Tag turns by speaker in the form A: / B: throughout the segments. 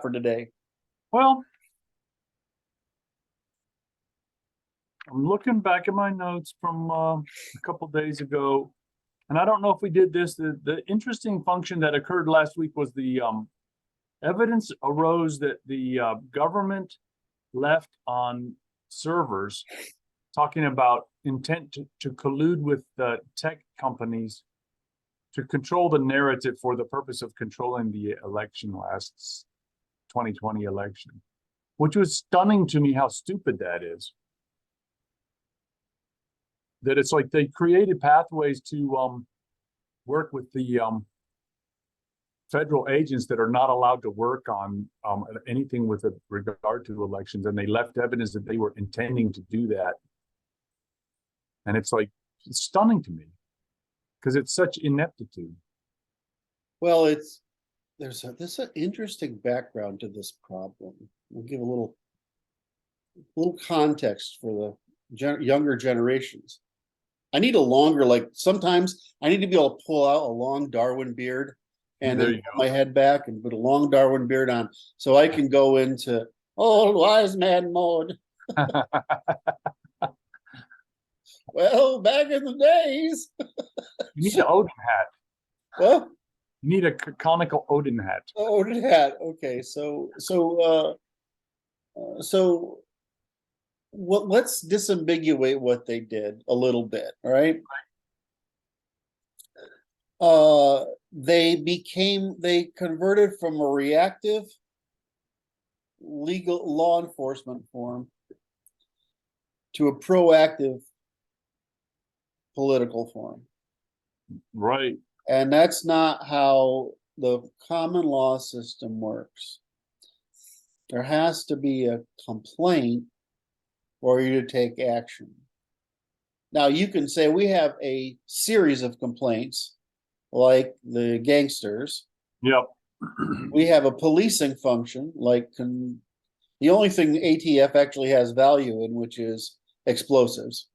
A: for today?
B: Well, I'm looking back at my notes from a couple days ago, and I don't know if we did this. The interesting function that occurred last week was the evidence arose that the government left on servers talking about intent to collude with the tech companies to control the narrative for the purpose of controlling the election, last 2020 election, which was stunning to me how stupid that is. That it's like they created pathways to work with the federal agents that are not allowed to work on anything with regard to elections, and they left evidence that they were intending to do that. And it's like, it's stunning to me because it's such ineptitude.
A: Well, there's an interesting background to this problem. We'll give a little context for the younger generations. I need a longer, like sometimes I need to be able to pull out a long Darwin beard and then put my head back and put a long Darwin beard on so I can go into old wise man mode. Well, back in the days.
B: You need an Odin hat.
A: Well,
B: you need a conical Odin hat.
A: Odin hat. Okay, so let's disambiguate what they did a little bit, all right? They converted from a reactive legal law enforcement form to a proactive political form.
B: Right.
A: And that's not how the common law system works. There has to be a complaint for you to take action. Now, you can say we have a series of complaints, like the gangsters.
B: Yep.
A: We have a policing function, like the only thing the ATF actually has value in, which is explosives.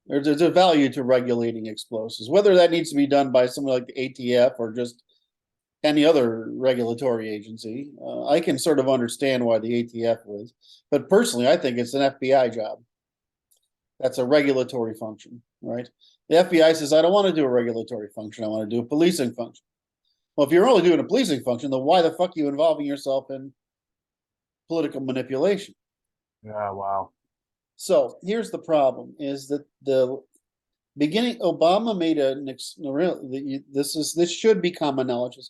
A: There's a value to regulating explosives, whether that needs to be done by someone like the ATF or just any other regulatory agency. I can sort of understand why the ATF was, but personally, I think it's an FBI job. That's a regulatory function, right? The FBI says, I don't want to do a regulatory function. I want to do a policing function. Well, if you're only doing a policing function, then why the fuck are you involving yourself in political manipulation?
B: Yeah, wow.
A: So here's the problem: is that the beginning, Obama made this should be common knowledge.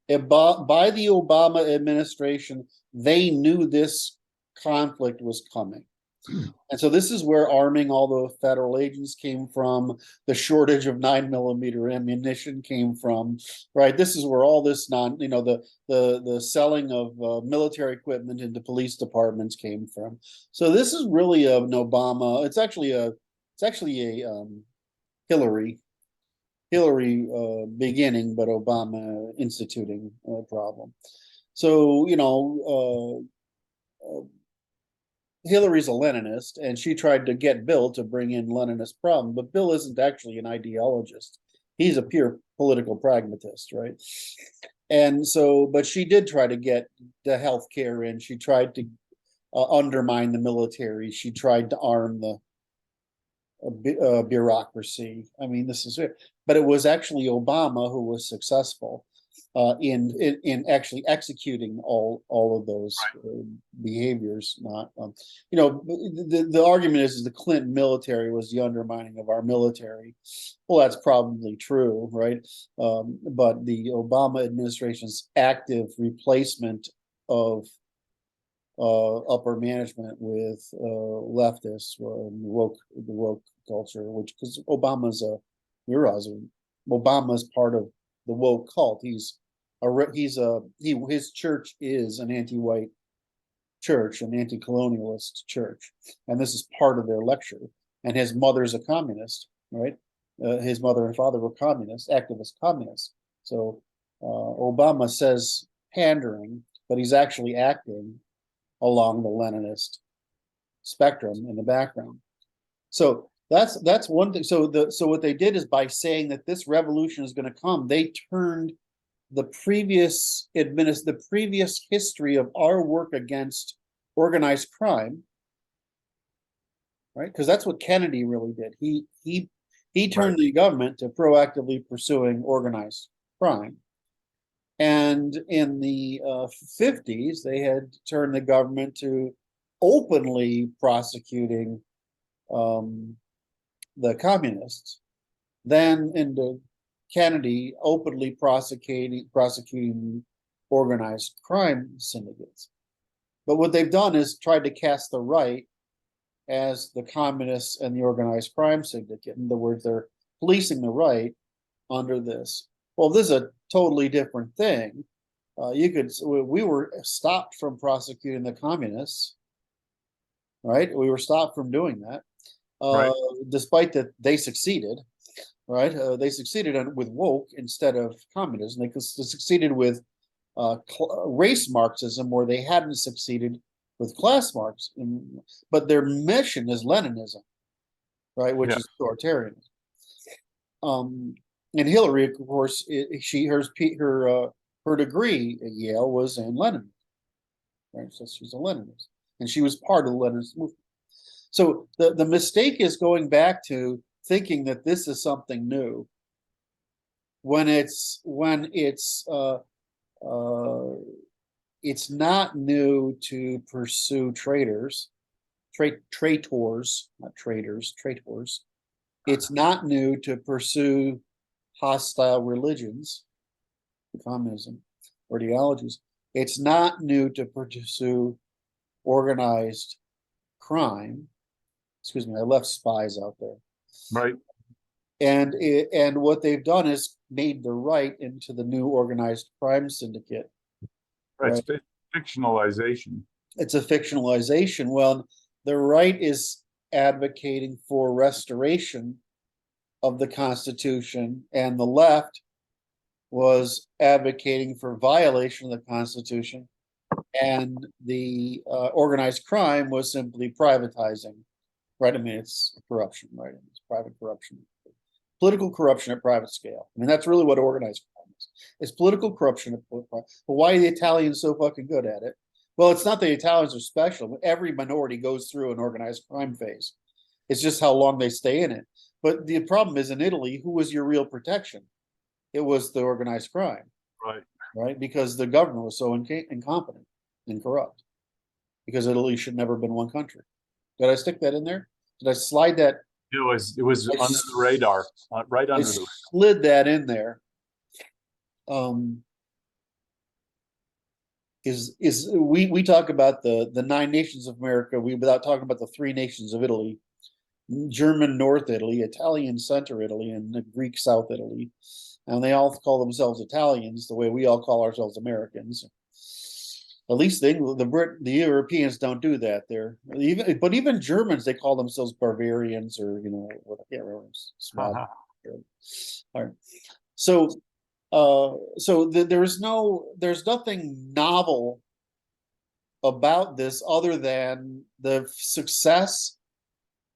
A: By the Obama administration, they knew this conflict was coming. And so this is where arming all the federal agents came from, the shortage of 9mm ammunition came from, right? This is where all this the selling of military equipment into police departments came from. So this is really an Obama. It's actually a Hillary beginning, but Obama instituting problem. So Hillary's a Leninist, and she tried to get Bill to bring in Leninist problem, but Bill isn't actually an ideologist. He's a pure political pragmatist, right? And so, but she did try to get the health care in. She tried to undermine the military. She tried to arm the bureaucracy. I mean, this is it. But it was actually Obama who was successful in actually executing all of those behaviors. Not the argument is the Clinton military was the undermining of our military. Well, that's probably true, right? But the Obama administration's active replacement of upper management with leftists, the woke culture, which because Obama's part of the woke cult. His church is an anti-white church, an anti-colonialist church, and this is part of their lecture. And his mother's a communist, right? His mother and father were communists, activist communists. So Obama says pandering, but he's actually acting along the Leninist spectrum in the background. So that's one thing. So what they did is by saying that this revolution is going to come, they turned the previous history of our work against organized crime, right? Because that's what Kennedy really did. He turned the government to proactively pursuing organized crime. And in the 50s, they had turned the government to openly prosecuting the communists. Then into Kennedy openly prosecuting organized crime syndicates. But what they've done is tried to cast the right as the communists and the organized crime syndicate. In other words, they're policing the right under this. Well, this is a totally different thing. We were stopped from prosecuting the communists, right? We were stopped from doing that,
B: Right.
A: despite that they succeeded, right? They succeeded with woke instead of communism. They succeeded with race Marxism where they hadn't succeeded with class Marxism. But their mission is Leninism, right? Which is authoritarianism. And Hillary, of course, her degree at Yale was in Leninism, right? So she's a Leninist, and she was part of the Leninist movement. So the mistake is going back to thinking that this is something new, when it's not new to pursue traitors, not traitors, traitors. It's not new to pursue hostile religions, communism, or ideologies. It's not new to pursue organized crime. Excuse me, I left spies out there.
B: Right.
A: And what they've done is made the right into the new organized crime syndicate.
B: Right. It's fictionalization.
A: It's a fictionalization. Well, the right is advocating for restoration of the Constitution, and the left was advocating for violation of the Constitution, and the organized crime was simply privatizing, right? I mean, it's corruption, right? It's private corruption, political corruption at private scale. I mean, that's really what organized crime is. It's political corruption at private. But why are the Italians so fucking good at it? Well, it's not that the Italians are special, but every minority goes through an organized crime phase. It's just how long they stay in it. But the problem is, in Italy, who was your real protection? It was the organized crime. Right? Because the government was so incompetent and corrupt. Because Italy should never have been one country. Did I stick that in there? Did I slide that?
B: It was under the radar, right under the radar.
A: Slid that in there. We talk about the 9 nations of America, without talking about the 3 nations of Italy: German North Italy, Italian Center Italy, and the Greek South Italy. And they all call themselves Italians the way we all call ourselves Americans. At least the Europeans don't do that. But even Germans, they call themselves Bavarians, or what, I can't remember. All right. So there's nothing novel about this other than the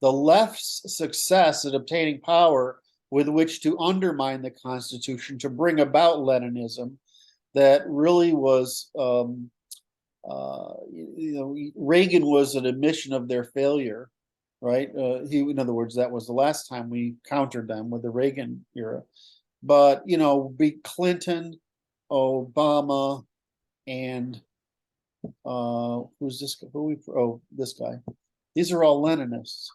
A: left's success at obtaining power with which to undermine the Constitution, to bring about Leninism, that really was, Reagan was an admission of their failure, right? In other words, that was the last time we countered them, with the Reagan era. But Clinton, Obama, and who's this? This guy. These are all Leninists.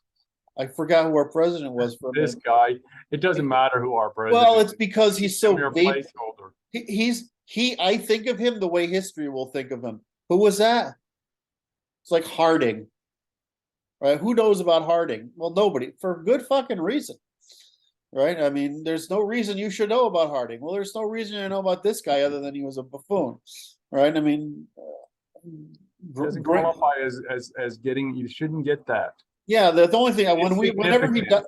A: I forgot who our president was for
B: this guy. It doesn't matter who our president.
A: Well, it's because he's so
B: placeholder.
A: I think of him the way history will think of him. Who was that? It's like Harding, right? Who knows about Harding? Well, nobody, for good fucking reason, right? I mean, there's no reason you should know about Harding. Well, there's no reason to know about this guy other than he was a buffoon, right? I mean,
B: doesn't qualify as getting. You shouldn't get that.
A: Yeah, the only thing whenever he does,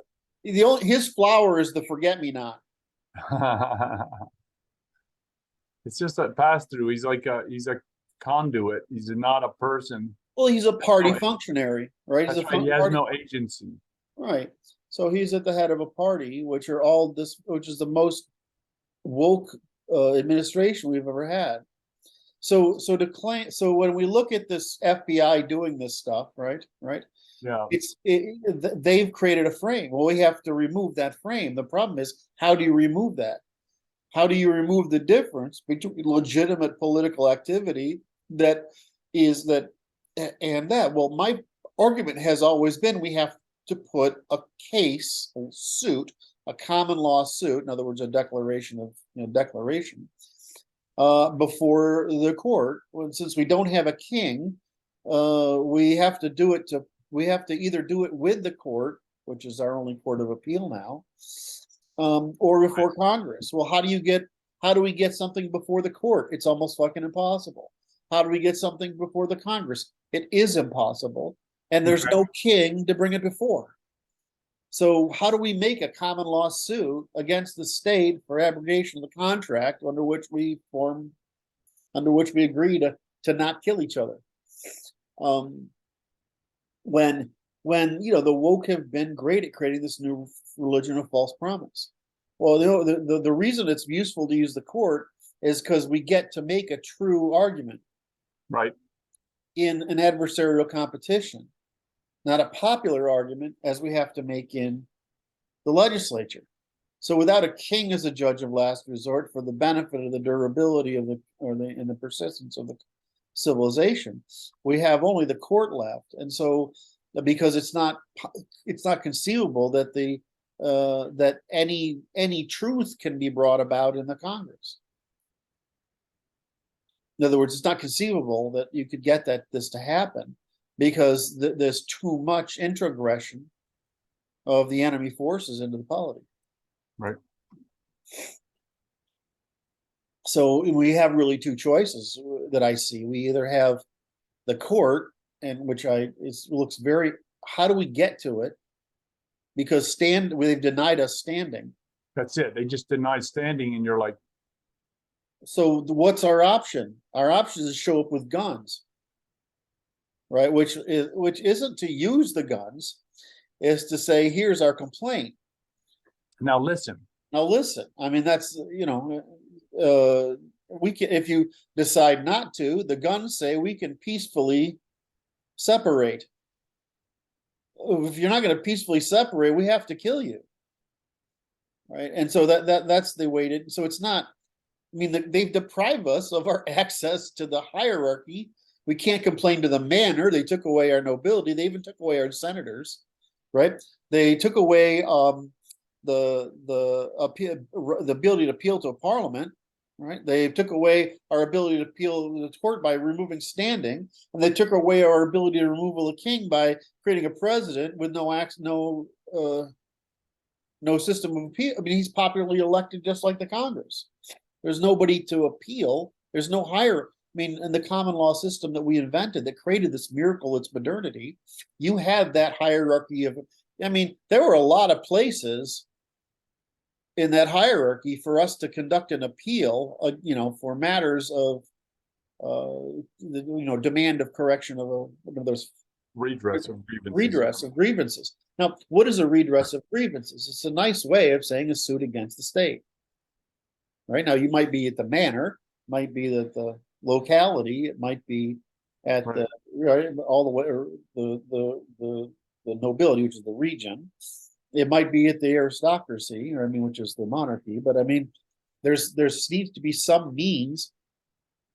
A: his flower is the forget-me-not.
B: It's just a pass-through. He's a conduit. He's not a person.
A: Well, he's a party functionary, right?
B: That's right. He has no agency.
A: Right. So he's at the head of a party, which is the most woke administration we've ever had. So when we look at this FBI doing this stuff, right?
B: Yeah,
A: They've created a frame. Well, we have to remove that frame. The problem is, how do you remove that? How do you remove the difference between legitimate political activity that is that and that? Well, my argument has always been we have to put a case, a suit, a common law suit, in other words, a declaration of declaration, before the court. Since we don't have a king, we have to do it we have to either do it with the court, which is our only court of appeal now, or before Congress. Well, how do we get something before the court? It's almost fucking impossible. How do we get something before the Congress? It is impossible, and there's no king to bring it before. So how do we make a common law suit against the state for abrogation of the contract under which we agree to not kill each other? When the woke have been great at creating this new religion of false promise. Well, the reason it's useful to use the court is because we get to make a true argument,
B: right,
A: in an adversarial competition, not a popular argument as we have to make in the legislature. So without a king as a judge of last resort for the benefit of the durability of and the persistence of the civilization, we have only the court left. And so, because it's not conceivable that that any truth can be brought about in the Congress. In other words, it's not conceivable that you could get this to happen, because there's too much introgression of the enemy forces into the polity.
B: Right.
A: So we have really two choices that I see. We either have the court, and looks very, how do we get to it? Because they've denied us standing.
B: That's it. They just denied standing, and you're like,
A: so what's our option? Our option is to show up with guns, right? Which isn't to use the guns, is to say, here's our complaint.
B: now listen.
A: I mean, that's, we can, if you decide not to, the guns say we can peacefully separate. If you're not going to peacefully separate, we have to kill you, right? And so that's the way to. So it's not. I mean, they've deprived us of our access to the hierarchy. We can't complain to the manor. They took away our nobility. They even took away our senators, right? They took away the ability to appeal to a parliament, right? They took away our ability to appeal to the court by removing standing, and they took away our ability to remove a king by creating a president with no system of appeal. I mean, he's popularly elected just like the Congress. There's nobody to appeal. There's no higher. I mean, in the common law system that we invented that created this miracle, its modernity, you had that hierarchy of. I mean, there were a lot of places in that hierarchy for us to conduct an appeal, for matters of, demand of correction of those
B: Redress of grievances.
A: Redress of grievances. Now, what is a redress of grievances? It's a nice way of saying a suit against the state. Right now, you might be at the manor, might be at the locality, it might be at the all the way, or the nobility, which is the region. It might be at the aristocracy, which is the monarchy. But I mean, there needs to be some means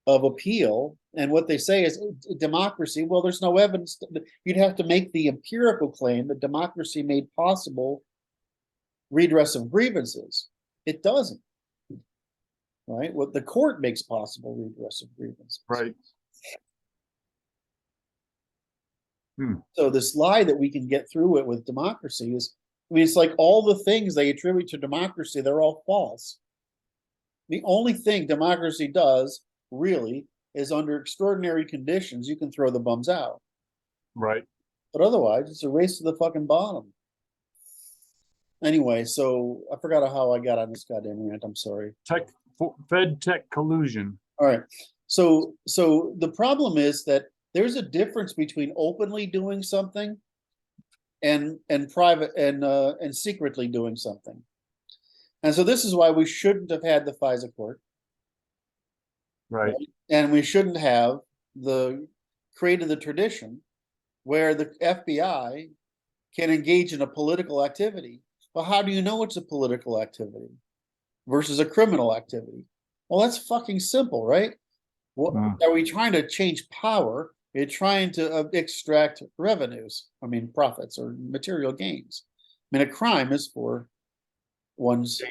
A: of appeal. And what they say is democracy. Well, there's no evidence. You'd have to make the empirical claim that democracy made possible redress of grievances. It doesn't. Right? What the court makes possible redress of grievances.
B: Right.
A: So this lie that we can get through it with democracy is, it's like all the things they attribute to democracy, they're all false. The only thing democracy does really is, under extraordinary conditions, you can throw the bums out.
B: Right.
A: But otherwise, it's a race to the fucking bottom. Anyway, so I forgot how I got on this goddamn rant. I'm sorry.
B: Fed tech collusion.
A: All right. So the problem is that there's a difference between openly doing something and private and secretly doing something. And so this is why we shouldn't have had the FISA court.
B: Right.
A: And we shouldn't have created the tradition where the FBI can engage in a political activity. Well, how do you know it's a political activity versus a criminal activity? Well, that's fucking simple, right? What are we trying to change power? We're trying to extract revenues. I mean, profits or material gains. I mean, a crime is for one's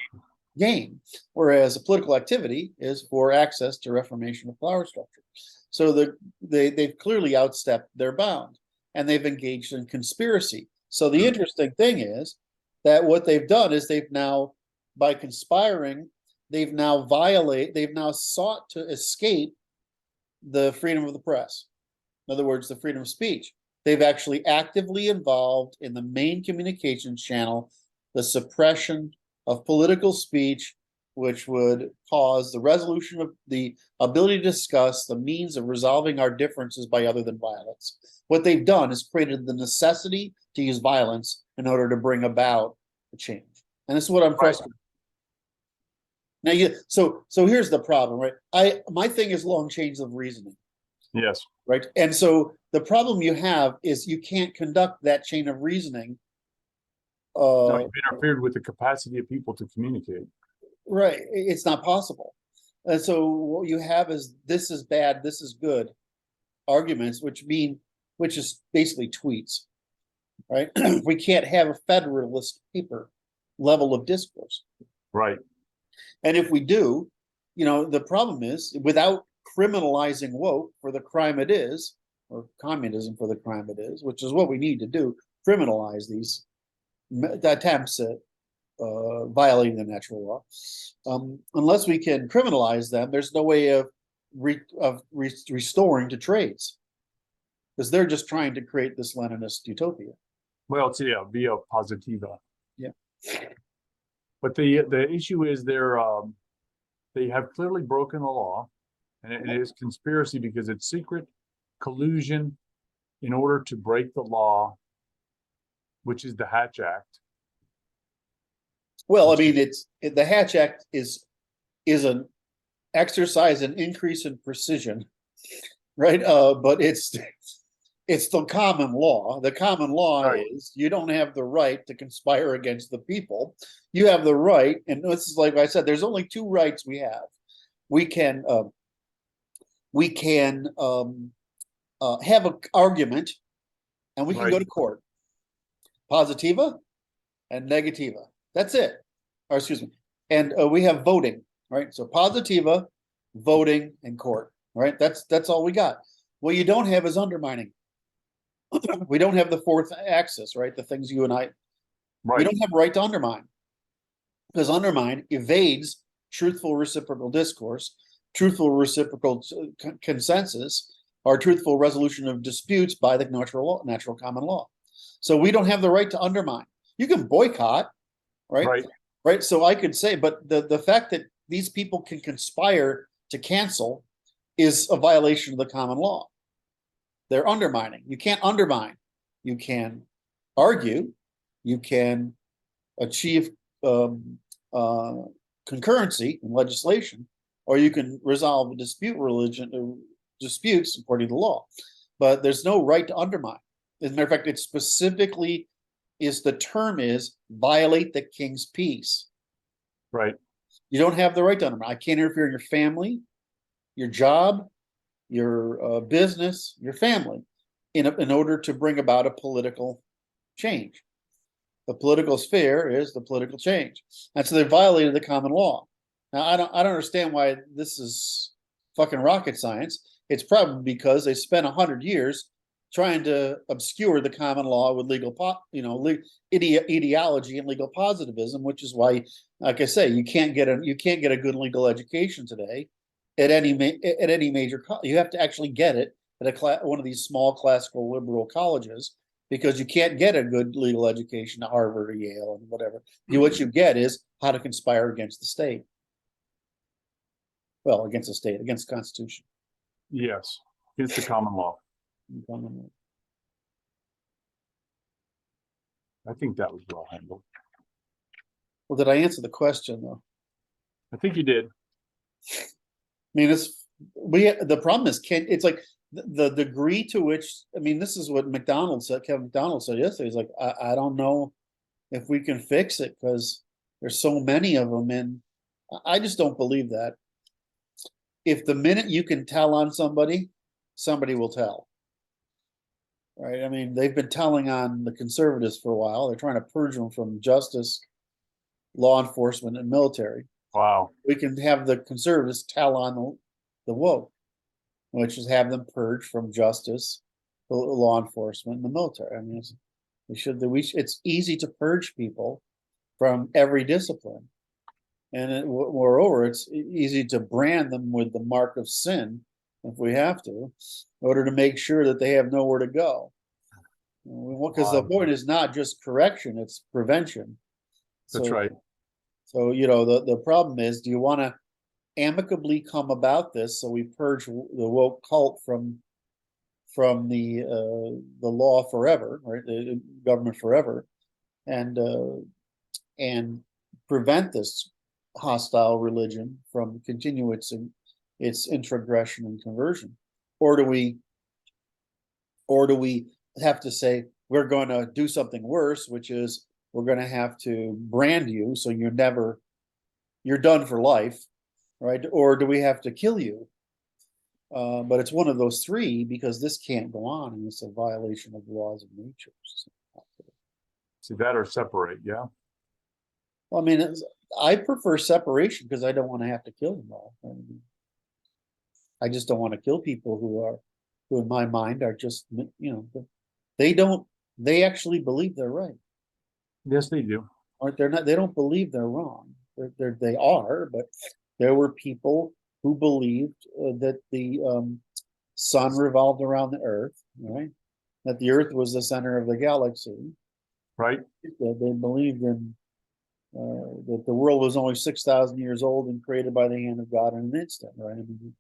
A: gain, whereas a political activity is for access to reformation of power structure. So they've clearly outstepped their bound, and they've engaged in conspiracy. So the interesting thing is that what they've done is they've now, by conspiring, they've now sought to escape the freedom of the press. In other words, the freedom of speech. They've actually actively involved in the main communications channel the suppression of political speech, which would cause the resolution of the ability to discuss the means of resolving our differences by other than violence. What they've done is created the necessity to use violence in order to bring about a change. And this is what I'm frustrated. Now, so here's the problem, right? My thing is long chains of reasoning.
B: Yes.
A: Right. And so the problem you have is you can't conduct that chain of reasoning.
B: No, you've interfered with the capacity of people to communicate.
A: Right. It's not possible. And so what you have is this is bad, this is good arguments, which is basically tweets. Right. We can't have a federalist paper level of discourse.
B: Right.
A: And if we do, the problem is without criminalizing woke for the crime it is, or communism for the crime it is, which is what we need to do, criminalize these attempts at violating the natural law. Unless we can criminalize them, there's no way of restoring to trades, because they're just trying to create this Leninist utopia.
B: Well, it's via positiva.
A: Yeah.
B: But the issue is they have clearly broken the law, and it is conspiracy because it's secret collusion in order to break the law, which is the Hatch Act.
A: Well, I mean, the Hatch Act is an exercise and increase in precision, right? But it's the common law. The common law
B: Right.
A: is you don't have the right to conspire against the people. You have the right, and this is like I said, there's only two rights we have. We can have an argument, and we can
B: Right.
A: go to court. Positiva and negativa. That's it. Or excuse me. And we have voting, right? So positiva, voting, and court. Right? That's all we got. What you don't have is undermining. We don't have the fourth axis, right? The things you and I.
B: Right.
A: We don't have a right to undermine, because undermine evades truthful reciprocal discourse, truthful reciprocal consensus, or truthful resolution of disputes by the natural common law. So we don't have the right to undermine. You can boycott, right?
B: Right.
A: Right. So I could say, but the fact that these people can conspire to cancel is a violation of the common law. They're undermining. You can't undermine. You can argue. You can achieve concurrency in legislation, or you can resolve disputes according to law. But there's no right to undermine. As a matter of fact, it specifically the term is violate the king's peace.
B: Right.
A: You don't have the right to undermine. I can't interfere in your family, your job, your business, your family, in order to bring about a political change. The political sphere is the political change, and so they violated the common law. Now, I don't understand why this is fucking rocket science. It's probably because they spent 100 years trying to obscure the common law with ideology and legal positivism, which is why, like I say, you can't get a good legal education today at any major college. You have to actually get it at one of these small classical liberal colleges, because you can't get a good legal education at Harvard or Yale and whatever. What you get is how to conspire against the state. Well, against the state, against the Constitution.
B: Yes, against the common law. I think that was well handled.
A: Well, did I answer the question though?
B: I think you did.
A: I mean, it's the problem is, it's like the degree to which, I mean, this is what Kevin McDonald said yesterday. He's like, I don't know if we can fix it because there's so many of them, and I just don't believe that. If the minute you can tell on somebody, somebody will tell. Right? I mean, they've been telling on the conservatives for a while. They're trying to purge them from justice, law enforcement, and military.
B: Wow.
A: We can have the conservatives tell on the woke, which is have them purge from justice, the law enforcement, and the military. I mean, it's easy to purge people from every discipline. And moreover, it's easy to brand them with the mark of sin if we have to, in order to make sure that they have nowhere to go. Because the point is not just correction, it's prevention.
B: That's right.
A: So, you know, the problem is, do you want to amicably come about this so we purge the woke cult from the law forever, right? The government forever, and prevent this hostile religion from continue its introgression and conversion, or do we have to say we're going to do something worse, which is we're going to have to brand you so you're done for life, right? Or do we have to kill you? But it's one of those three, because this can't go on, and it's a violation of the laws of nature.
B: See that, or separate, yeah.
A: Well, I mean, I prefer separation because I don't want to have to kill them all. I just don't want to kill people who in my mind are just, you know, they actually believe they're right.
B: Yes, they do.
A: Or they don't believe they're wrong. They are, but there were people who believed that the sun revolved around the earth, right? That the earth was the center of the galaxy.
B: Right.
A: They believed in that the world was only 6,000 years old and created by the hand of God in an instant, right? I mean,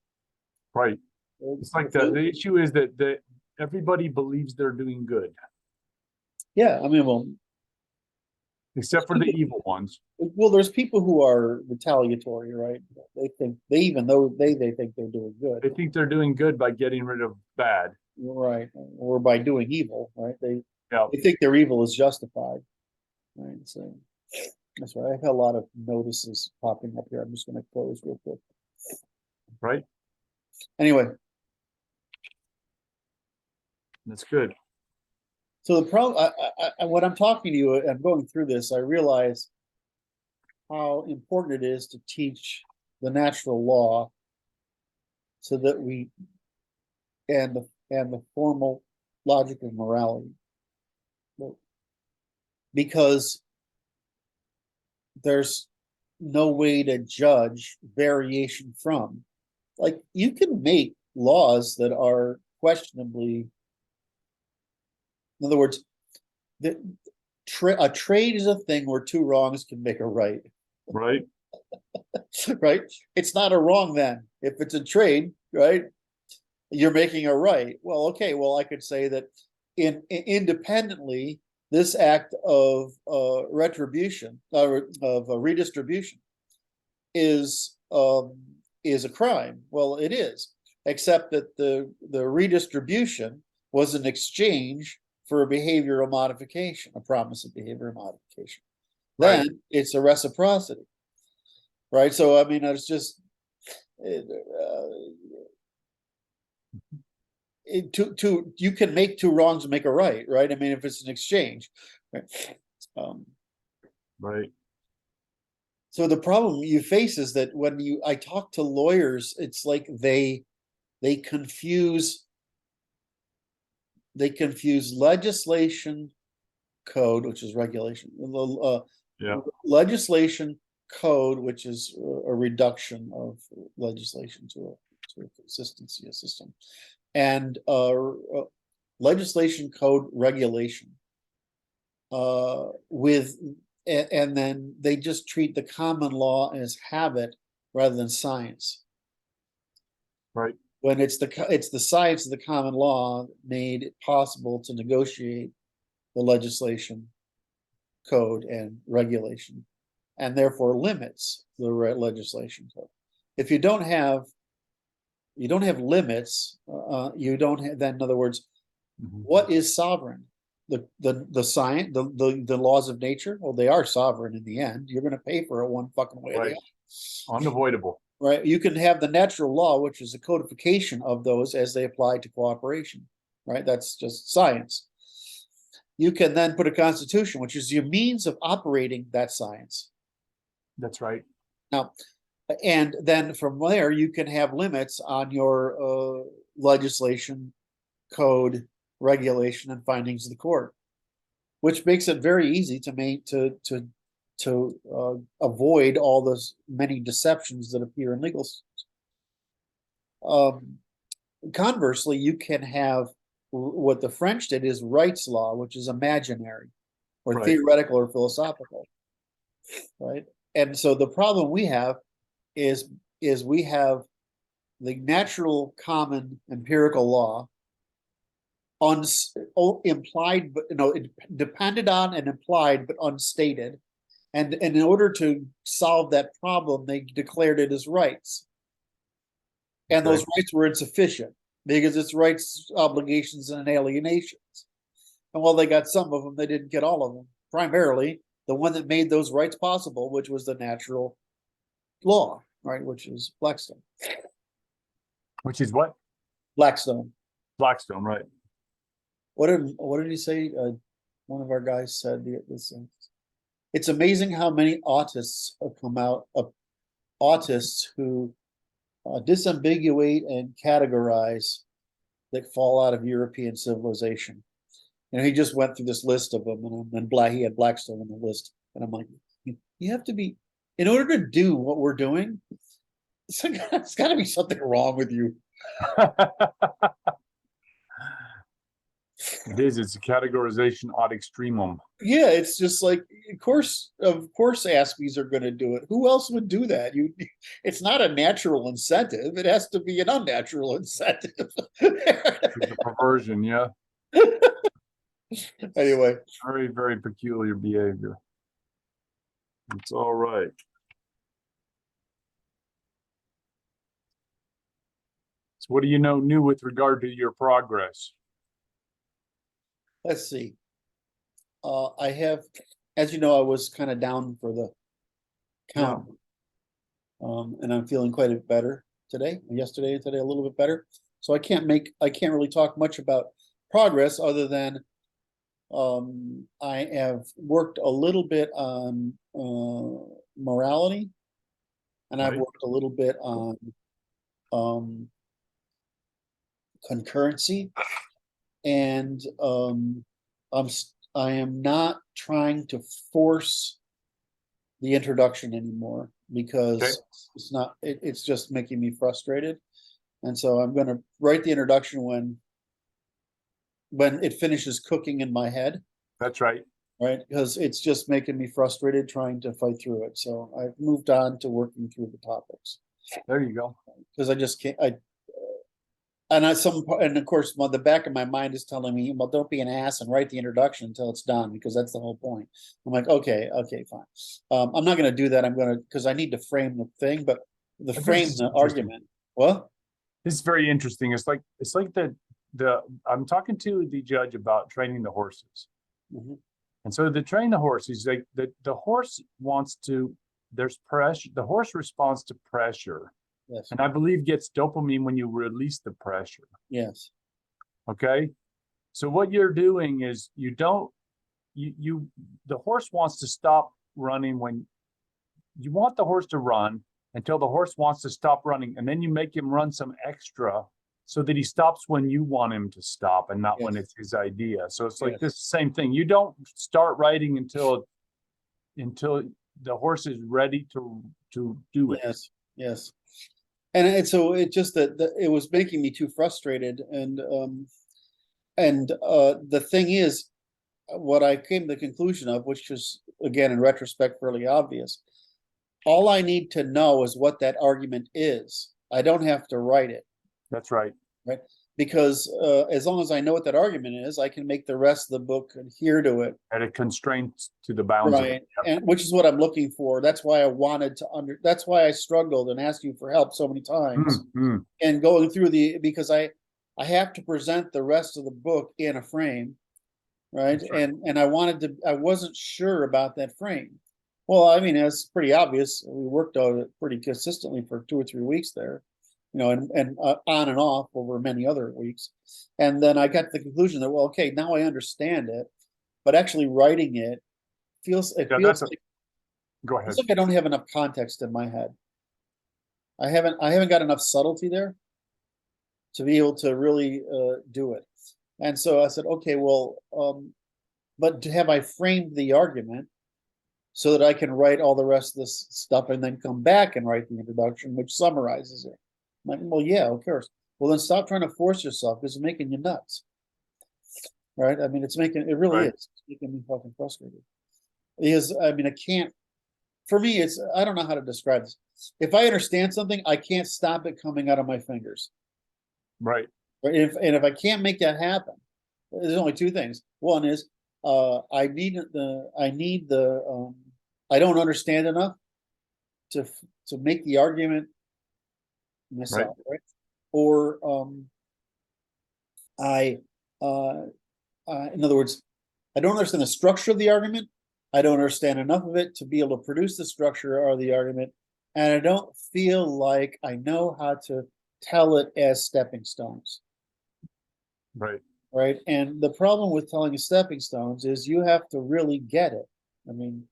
B: right. It's like the issue is that everybody believes they're doing good.
A: Yeah, I mean, well,
B: except for the evil ones.
A: Well, there's people who are retaliatory, right? They think they think they're doing good.
B: They think they're doing good by getting rid of bad.
A: Right, or by doing evil, right? They think their evil is justified, right? So that's right. I've had a lot of notices popping up here. I'm just going to close real quick.
B: Right.
A: Anyway,
B: that's good.
A: So the problem, when I'm talking to you, I'm going through this, I realize how important it is to teach the natural law, so that and the formal logic of morality, because there's no way to judge variation from. Like, you can make laws that are questionably, in other words, a trade is a thing where two wrongs can make a right.
B: Right.
A: Right. It's not a wrong then. If it's a trade, right, you're making a right. Well, okay. Well, I could say that independently, this act of retribution, of redistribution, is a crime. Well, it is, except that the redistribution was an exchange for a behavioral modification, a promise of behavioral modification. Then it's a reciprocity, right? So I mean, it's just you can make two wrongs and make a right, right? I mean, if it's an exchange, right?
B: Right.
A: So the problem you face is that when I talk to lawyers, it's like they confuse legislation code, which is regulation, legislation code, which is a reduction of legislation to a consistency, a system, and legislation code regulation, and then they just treat the common law as habit rather than science.
B: Right.
A: When it's the science of the common law made it possible to negotiate the legislation code and regulation, and therefore limits the legislation code. If you don't have You don't have limits. You don't have then, in other words,
B: Mhm.
A: what is sovereign? The science, the laws of nature. Well, they are sovereign in the end. You're going to pay for it one fucking way or the
B: Right.
A: other.
B: Unavoidable.
A: Right. You can have the natural law, which is a codification of those as they apply to cooperation. Right. That's just science. You can then put a constitution, which is your means of operating that science.
B: That's right.
A: Now, and then from there, you can have limits on your legislation, code, regulation, and findings of the court, which makes it very easy to make to avoid all those many deceptions that appear in legal systems. Conversely, you can have what the French did is rights law, which is imaginary or
B: Right.
A: theoretical or philosophical, right? And so the problem we have is we have the natural common empirical law implied, but depended on and implied but unstated, and in order to solve that problem, they declared it as rights, and those rights were insufficient because it's rights, obligations, and alienations. And while they got some of them, they didn't get all of them. Primarily, the one that made those rights possible, which was the natural law, right? Which is Blackstone.
B: Which is what?
A: Blackstone.
B: Blackstone, right.
A: What did he say? One of our guys said this. It's amazing how many autists have come out of autists who disambiguate and categorize that fall out of European civilization. And he just went through this list of them, and he had Blackstone on the list, and I'm like, you have to be, in order to do what we're doing, it's got to be something wrong with you.
B: It is. It's a categorization ad extremum.
A: Yeah, it's just like, of course, Aspies are going to do it. Who else would do that? It's not a natural incentive. It has to be an unnatural incentive.
B: It's a perversion, yeah.
A: Anyway,
B: Very, very peculiar behavior. It's all right. So what do you know new with regard to your progress?
A: let's see. I have, as you know, I was kind of down for the count. And I'm feeling quite a bit better today, yesterday, and today a little bit better. So I can't really talk much about progress other than I have worked a little bit on morality, and I've
B: Right.
A: worked a little bit on concurrency, and I am not trying to force the introduction anymore because it's just making me frustrated, and so I'm going to write the introduction when it finishes cooking in my head.
B: That's right.
A: Right, because it's just making me frustrated trying to fight through it. So I've moved on to working through the topics.
B: There you go.
A: Because I just can't. And of course, the back of my mind is telling me, well, don't be an ass and write the introduction until it's done, because that's the whole point. I'm like, okay, fine. I'm not going to do that. I'm going to, because I need to frame the thing, but frame the argument. Well,
B: this is very interesting. It's like I'm talking to the judge about training the horses.
A: Mm-hmm.
B: And so to train the horse, he's like, the horse wants to, there's pressure, the horse responds to pressure.
A: Yes.
B: And I believe gets dopamine when you release the pressure.
A: Yes.
B: Okay. So what you're doing is the horse wants to stop running when you want the horse to run until the horse wants to stop running. And then you make him run some extra so that he stops when you want him to stop and not when it's his idea. So it's like this same thing. You don't start riding until the horse is ready to do it.
A: Yes. And so it just that it was making me too frustrated. And the thing is, what I came to the conclusion of, which is, again, in retrospect, fairly obvious, all I need to know is what that argument is. I don't have to write it.
B: That's right.
A: Right. because as long as I know what that argument is, I can make the rest of the book adhere to it.
B: At a constraint to the bounds of
A: Right,
B: it. Yep.
A: and which is what I'm looking for. That's why I wanted to that's why I struggled and asked you for help so many times. And going through because I have to present the rest of the book in a frame, right?
B: right.
A: And I wasn't sure about that frame. Well, I mean, it's pretty obvious. We worked on it pretty consistently for 2 or 3 weeks there, and on and off over many other weeks. And then I got to the conclusion that, well, okay, now I understand it, but actually writing it feels like
B: Go ahead.
A: it's like I don't have enough context in my head. I haven't got enough subtlety there to be able to really do it. And so I said, okay, well, but have I framed the argument so that I can write all the rest of this stuff and then come back and write the introduction, which summarizes it? I'm like, well, yeah, of course. Well, then stop trying to force yourself because it's making you nuts. Right? I mean, it really is. It's making me fucking frustrated. Because, I mean, for me, I don't know how to describe this. If I understand something, I can't stop it coming out of my fingers.
B: Right.
A: If I can't make that happen, there's only 2 things. One is I don't understand enough to make the argument myself, right? Or in other words, I don't understand the structure of the argument. I don't understand enough of it to be able to produce the structure of the argument, and I don't feel like I know how to tell it as stepping stones.
B: Right.
A: Right. And the problem with telling stepping stones is you have to really get it. I mean,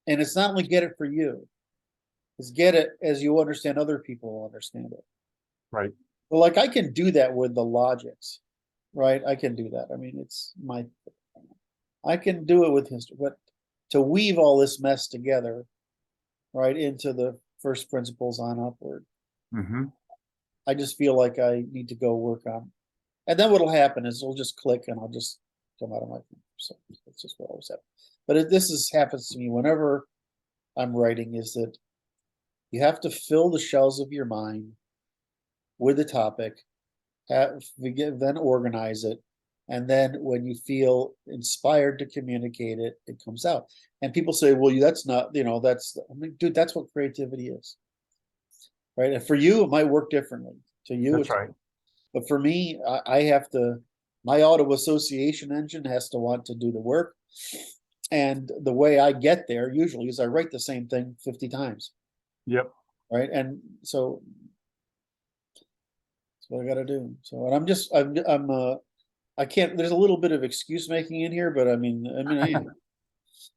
A: and it's not only get it for you, it's get it as you understand other people will understand it.
B: Right.
A: Well, like I can do that with the logics, right? I can do that. I mean, I can do it with history, but to weave all this mess together, right, into the first principles on upward, I just feel like I need to go work on. And then what'll happen is it'll just click and I'll just come out of my fingers. So that's just what always happens. But this happens to me whenever I'm writing, is that you have to fill the shells of your mind with the topic, then organize it, and then when you feel inspired to communicate it, it comes out. And people say, well, that's not, I mean, dude, that's what creativity is. Right. And for you, it might work differently. To you,
B: that's right.
A: But for me, I have to, my auto association engine has to want to do the work. And the way I get there usually is I write the same thing 50 times.
B: Yep.
A: Right. And so that's what I got to do. So, and I can't, there's a little bit of excuse making in here, but I am.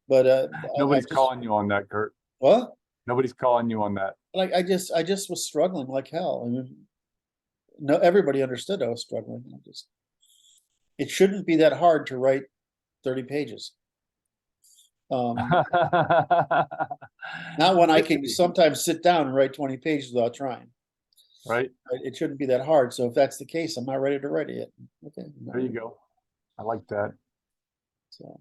A: But
B: nobody's calling you on that, Kurt.
A: What?
B: Nobody's calling you on that.
A: Like I just was struggling like hell. I mean, no, everybody understood I was struggling. It shouldn't be that hard to write 30 pages. Not when I can sometimes sit down and write 20 pages without trying.
B: Right.
A: It shouldn't be that hard. So if that's the case, I'm not ready to write it yet. Okay.
B: There you go. I like that.
A: So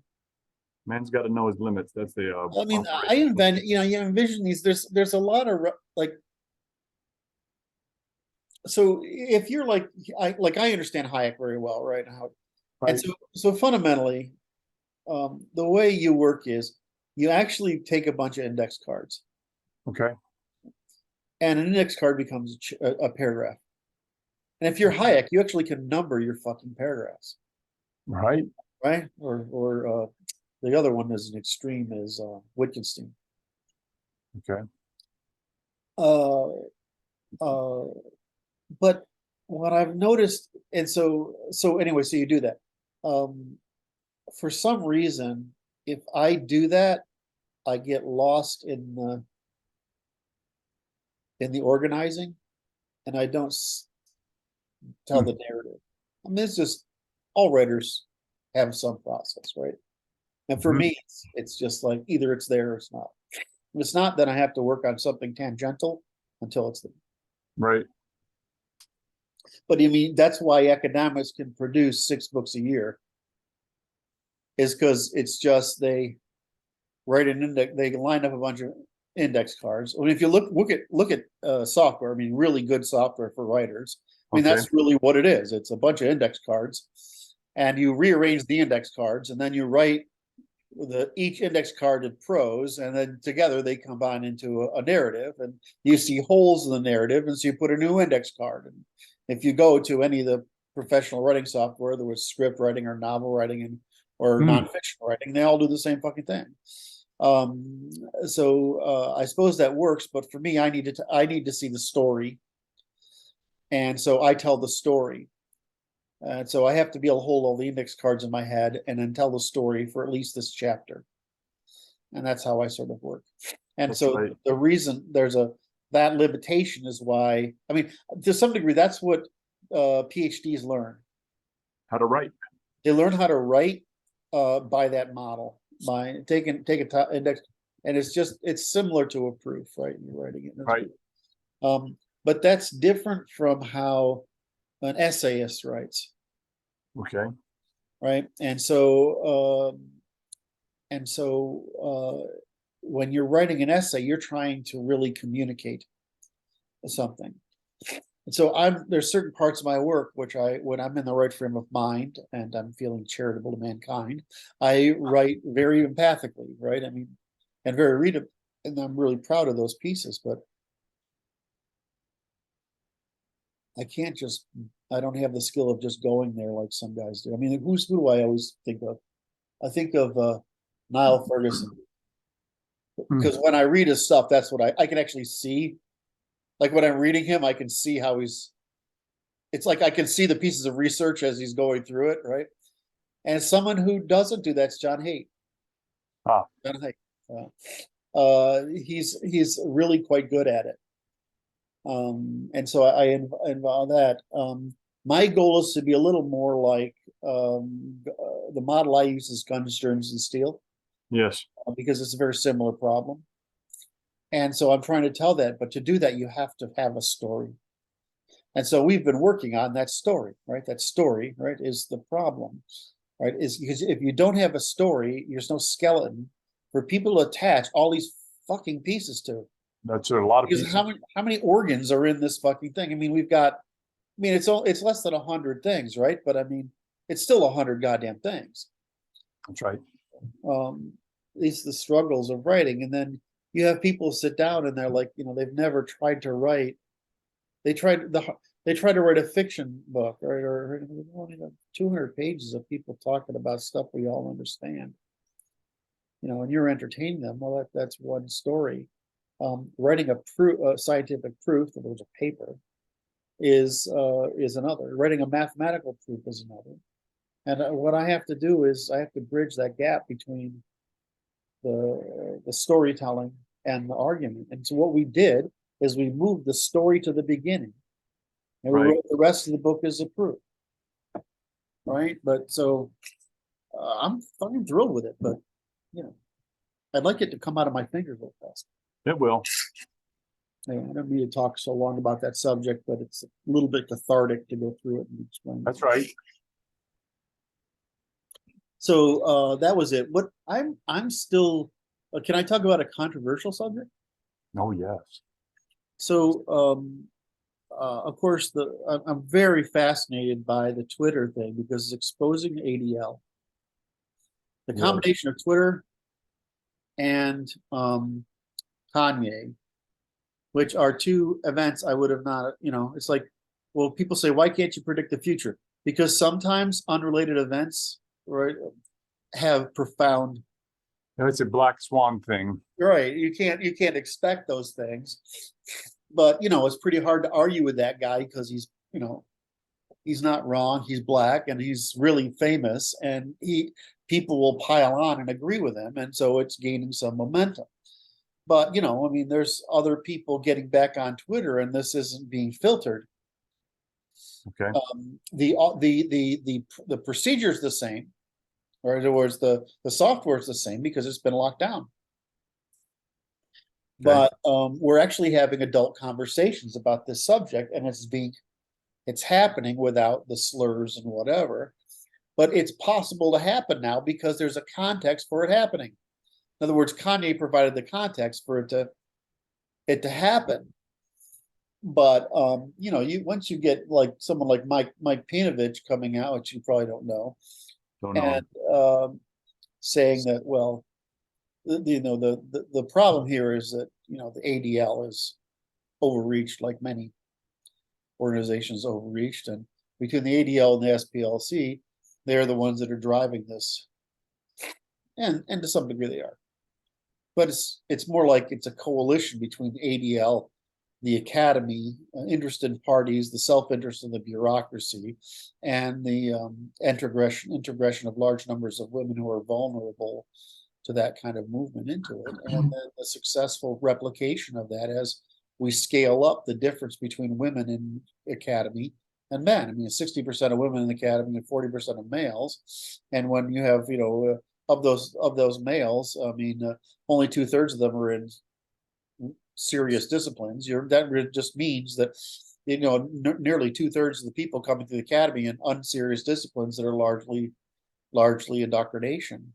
B: man's got to know his limits. That's the.
A: I mean, you envision these. There's a lot of like. So if you're like I understand Hayek very well, right? And so fundamentally, the way you work is you actually take a bunch of index cards.
B: Okay.
A: And an index card becomes a paragraph. And if you're Hayek, you actually can number your fucking paragraphs.
B: Right.
A: Right. Or the other one is an extreme is Wittgenstein.
B: Okay.
A: But what I've noticed, and so anyway, so you do that. For some reason, if I do that, I get lost in the organizing, and I don't tell the narrative. I mean, it's just all writers have some process, right? And for me, it's just like either it's there or it's not. If it's not, then I have to work on something tangential until it's there.
B: Right.
A: But I mean, that's why academics can produce 6 books a year, is because it's just they write an index, they line up a bunch of index cards. I mean, if you look at software, I mean, really good software for writers, I mean,
B: Okay.
A: that's really what it is. It's a bunch of index cards, and you rearrange the index cards, and then you write each index card in prose, and then together they combine into a narrative, and you see holes in the narrative, and so you put a new index card. And if you go to any of the professional writing software, there was script writing or novel writing or nonfiction writing, they all do the same fucking thing. So I suppose that works, but for me, I need to see the story, and so I tell the story. And so I have to be able to hold all the index cards in my head and then tell the story for at least this chapter. And that's how I sort of work. And
B: That's
A: so
B: right.
A: the reason that limitation is why, I mean, to some degree, that's what PhDs learn.
B: How to write.
A: They learn how to write by that model, by take a index, and it's similar to a proof, right? You're writing it.
B: Right.
A: But that's different from how an essayist writes.
B: Okay.
A: Right. And so when you're writing an essay, you're trying to really communicate something. And so there's certain parts of my work which when I'm in the right frame of mind and I'm feeling charitable to mankind, I write very empathically, right? I mean, and very readable, and I'm really proud of those pieces, but I don't have the skill of just going there like some guys do. I mean, who do I always think of? I think of Niall Ferguson. Because when I read his stuff, that's what I can actually see. Like when I'm reading him, I can see how it's like I can see the pieces of research as he's going through it, right? And someone who doesn't do that's John Haidt. John Haidt. He's really quite good at it. And so I involve that. My goal is to be a little more like the model I use is Guns, Germs, and Steel.
B: Yes.
A: Because it's a very similar problem. And so I'm trying to tell that, but to do that, you have to have a story. And so we've been working on that story, right? That story, right, is the problem, right? Is because if you don't have a story, there's no skeleton for people to attach all these fucking pieces to.
B: That's a lot of
A: Because
B: pieces.
A: how many organs are in this fucking thing? I mean, it's less than 100 things, right? But I mean, it's still 100 goddamn things.
B: That's right.
A: These the struggles of writing, and then you have people sit down and they're like, they've never tried to write. They try to write a fiction book, right? Or only 200 pages of people talking about stuff we all understand. And you're entertaining them. Well, that's one story. Writing a scientific proof that there's a paper is another. Writing a mathematical proof is another. And what I have to do is I have to bridge that gap between the storytelling and the argument. And so what we did is we moved the story to the beginning, and we wrote the rest of the book as a proof. Right, but so I'm fucking thrilled with it. But I'd like it to come out of my fingers real fast.
B: It will.
A: I don't need to talk so long about that subject, but it's a little bit cathartic to go through it and explain.
B: That's right.
A: So that was it. What I'm still. Can I talk about a controversial subject?
B: Oh yes.
A: So of course I'm very fascinated by the Twitter thing because it's exposing ADL. The combination of Twitter and Kanye, which are two events I would have not. It's like, well, people say, why can't you predict the future? Because sometimes unrelated events, right, have profound.
B: It's a black swan thing.
A: Right. You can't expect those things. But it's pretty hard to argue with that guy because he's not wrong. He's black and he's really famous, and people will pile on and agree with him, and so it's gaining some momentum. But there's other people getting back on Twitter, and this isn't being filtered.
B: Okay.
A: The procedure is the same. Or in other words, the software is the same because it's been locked down. Okay. But we're actually having adult conversations about this subject, and it's happening without the slurs and whatever. But it's possible to happen now because there's a context for it happening. In other words, Kanye provided the context for it to happen. But you know, once you get like someone like Mike Pinovich coming out, which you probably don't know,
B: Don't
A: and
B: know.
A: saying that, well, you know, the problem here is that, you know, the ADL is overreached, like many organizations overreached, and between the ADL and the SPLC, they're the ones that are driving this, and to some degree they are. But it's more like it's a coalition between the ADL, the academy, interested parties, the self-interest of the bureaucracy, and the integration of large numbers of women who are vulnerable to that kind of movement into it, and then the successful replication of that as we scale up the difference between women in academy and men. I mean, 60% of women in the academy and 40% of males. And when you have, you know, of those males, I mean, only 2/3 of them are in serious disciplines. That just means that, you know, nearly 2/3 of the people coming to the academy in unserious disciplines that are largely indoctrination.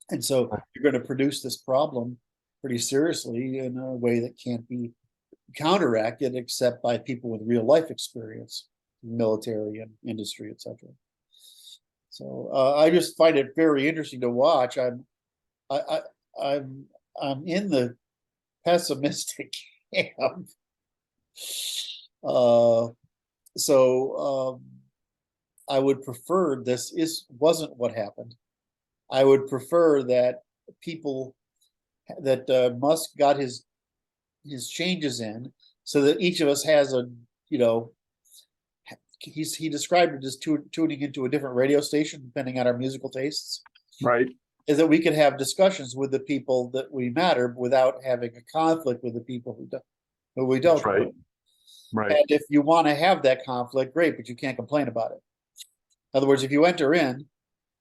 A: And so you're going to produce this problem pretty seriously in a way that can't be counteracted except by people with real life experience, military and industry, etc. So I just find it very interesting to watch. I, I'm in the pessimistic camp. So I would prefer wasn't what happened. I would prefer that people that Musk got his changes in, so that each of us has a, you know, he described it as tuning into a different radio station depending on our musical tastes.
B: Right.
A: Is that we could have discussions with the people that we matter without having a conflict with the people who we don't.
B: That's right. Right.
A: And if you want to have that conflict, great, but you can't complain about it. In other words, if you enter in,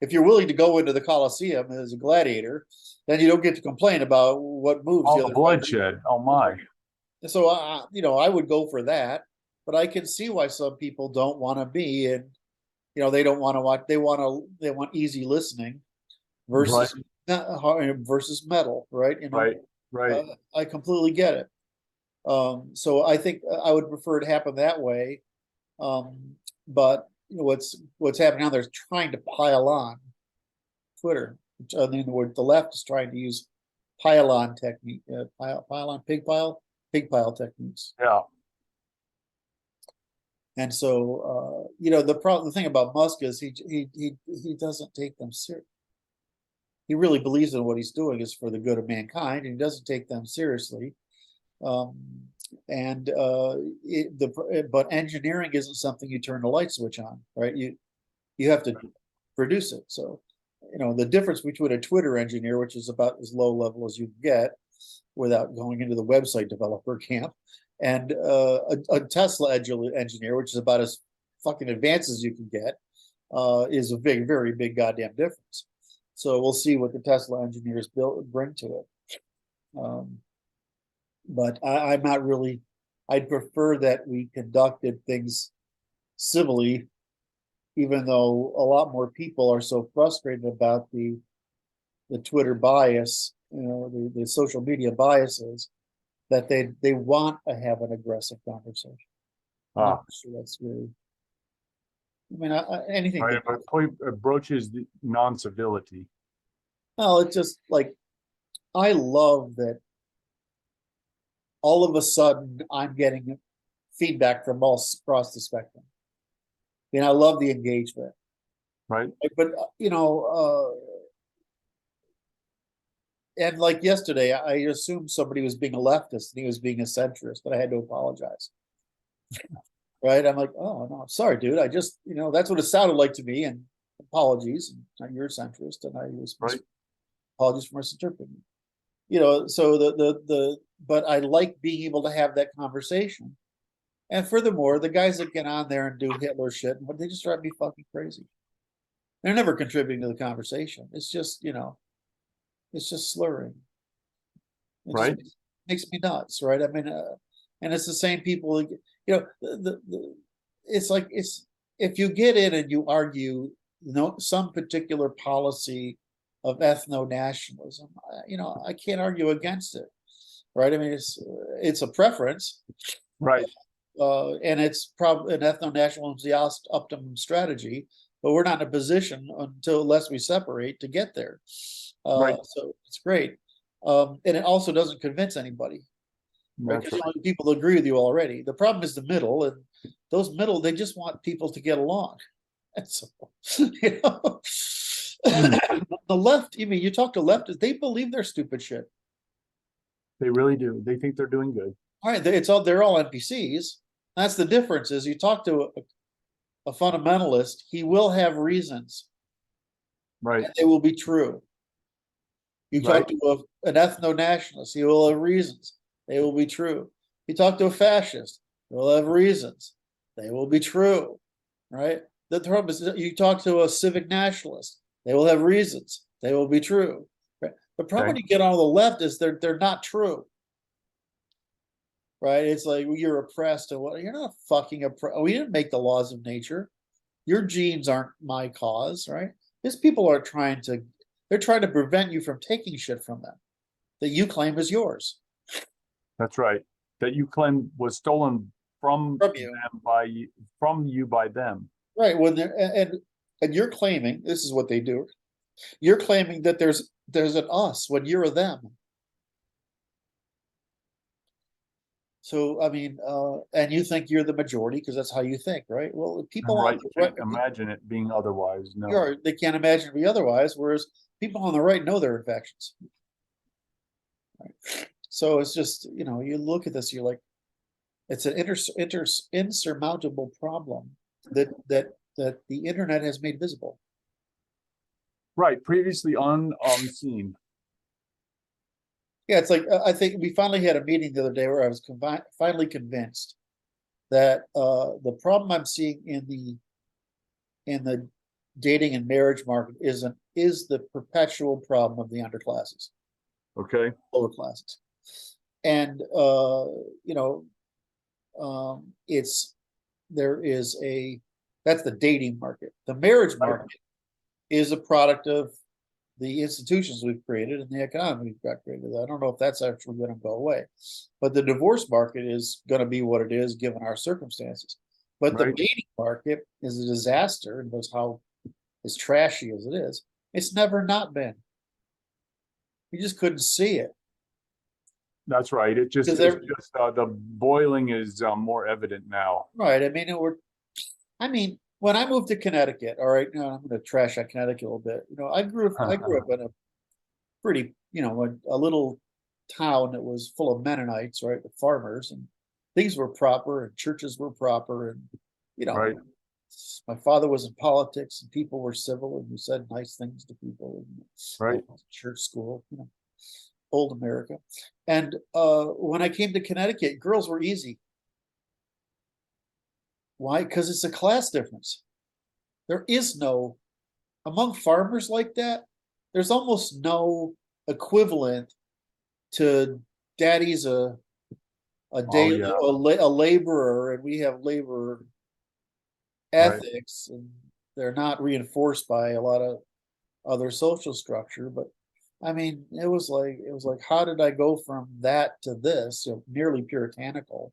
A: if you're willing to go into the Coliseum as a gladiator, then you don't get to complain about what moves
B: All
A: the
B: the
A: other
B: bloodshed. Oh my.
A: So you know, I would go for that, but I can see why some people don't want to be, and you know, they don't want to watch. They want easy listening versus versus metal, right? You know,
B: Right. Right.
A: I completely get it. So I think I would prefer it happen that way. But you know, what's happening now? They're trying to pile on Twitter. I mean, the left is trying to use pile-on technique, pig pile techniques.
B: Yeah.
A: And so, you know, the thing about Musk is he doesn't take them serious. He really believes in what he's doing is for the good of mankind, and he doesn't take them seriously. But engineering isn't something you turn the light switch on, right? You have to produce it. So, you know, the difference between a Twitter engineer, which is about as low level as you can get without going into the website developer camp, and a Tesla engineer, which is about as fucking advanced as you can get, is a very big goddamn difference. So we'll see what the Tesla engineers bring to it. But I'm not really. I'd prefer that we conducted things civilly, even though a lot more people are so frustrated about the Twitter bias, you know, the social media biases, that they want to have an aggressive conversation. I'm not sure that's really. I mean, anything.
B: Right, but it broaches the non-civility.
A: Well, it's just like I love that. All of a sudden, I'm getting feedback from all across the spectrum. And I love the engagement.
B: Right.
A: But you know, and like yesterday, I assumed somebody was being a leftist and he was being a centrist, but I had to apologize. Right? I'm like, oh no, sorry, dude. I just, you know, that's what it sounded like to me. And apologies. And you're a centrist, and I was
B: Right.
A: apologies for misinterpreting. You know, so but I like being able to have that conversation. And furthermore, the guys that get on there and do Hitler shit, they just drive me fucking crazy. They're never contributing to the conversation. It's just, you know, it's just slurring. It
B: Right.
A: just makes me nuts, right? I mean, and it's the same people, you know, it's like, if you get in and you argue, you know, some particular policy of ethno-nationalism, you know, I can't argue against it, right? I mean, it's a preference,
B: Right,
A: And it's probably an ethno-national is the optimum strategy, but we're not in a position unless we separate to get there.
B: Right.
A: So it's great. And it also doesn't convince anybody, right?
B: That's
A: Because
B: right.
A: people agree with you already. The problem is the middle, and those middle, they just want people to get along. And so, you know, the left, I mean, you talk to leftists, they believe they're stupid shit.
B: They really do. They think they're doing good.
A: All right, they're all NPCs. That's the difference. Is you talk to a fundamentalist, he will have reasons,
B: Right,
A: and they will be true. You
B: right.
A: talk to an ethno-nationalist, he will have reasons, they will be true. You talk to a fascist, he will have reasons, they will be true, right? The problem is you talk to a civic nationalist, they will have reasons, they will be true. Right? The problem
B: Okay.
A: when you get on the left is they're not true. Right? It's like well, you're oppressed, and what you're not fucking oppressed. We didn't make the laws of nature. Your genes aren't my cause, right? These people are they're trying to prevent you from taking shit from them that you claim is yours
B: That's right. That you claim was stolen from
A: from you.
B: them from you by them.
A: Right. When they're and you're claiming this is what they do. You're claiming that there's an us when you're a them. So I mean, and you think you're the majority because that's how you think, right? Well, people
B: And
A: on
B: right,
A: the
B: can't
A: right,
B: imagine it being otherwise. No.
A: they can't imagine it be otherwise, whereas people on the right know their infections. Right? So it's just, you know, you look at this, you're like, it's an insurmountable problem that the internet has made visible.
B: Right, previously unseen.
A: Yeah, it's like I think we finally had a meeting the other day where I was finally convinced that the problem I'm seeing in the dating and marriage market is the perpetual problem of the underclasses,
B: Okay.
A: lower classes, and you know, it's there is a that's the dating market. The marriage
B: Right.
A: market is a product of the institutions we've created and the economy we've got created. I don't know if that's actually going to go away, but the divorce market is going to be what it is given our circumstances. But the
B: Right.
A: dating market is a disaster, and knows how as trashy as it is. It's never not been. You just couldn't see it
B: That's right.
A: because
B: It's just the boiling is more evident now.
A: right. I mean, I mean, when I moved to Connecticut, all right, now I'm going to trash on Connecticut a little bit. You know, I grew up in a pretty, you know, a little town that was full of Mennonites, right, the farmers, and things were proper, and churches were proper, and you know,
B: Right.
A: my father was in politics, and people were civil, and we said nice things to people, and
B: Right.
A: church school, you know, old America. And when I came to Connecticut, girls were easy. Why? Because it's a class difference. There is no among farmers like that. There's almost no equivalent to daddy's a
B: Oh
A: day
B: yeah.
A: a laborer, and we have labor
B: Right.
A: ethics, and they're not reinforced by a lot of other social structure. But I mean, it was like, how did I go from that to this, you know, nearly puritanical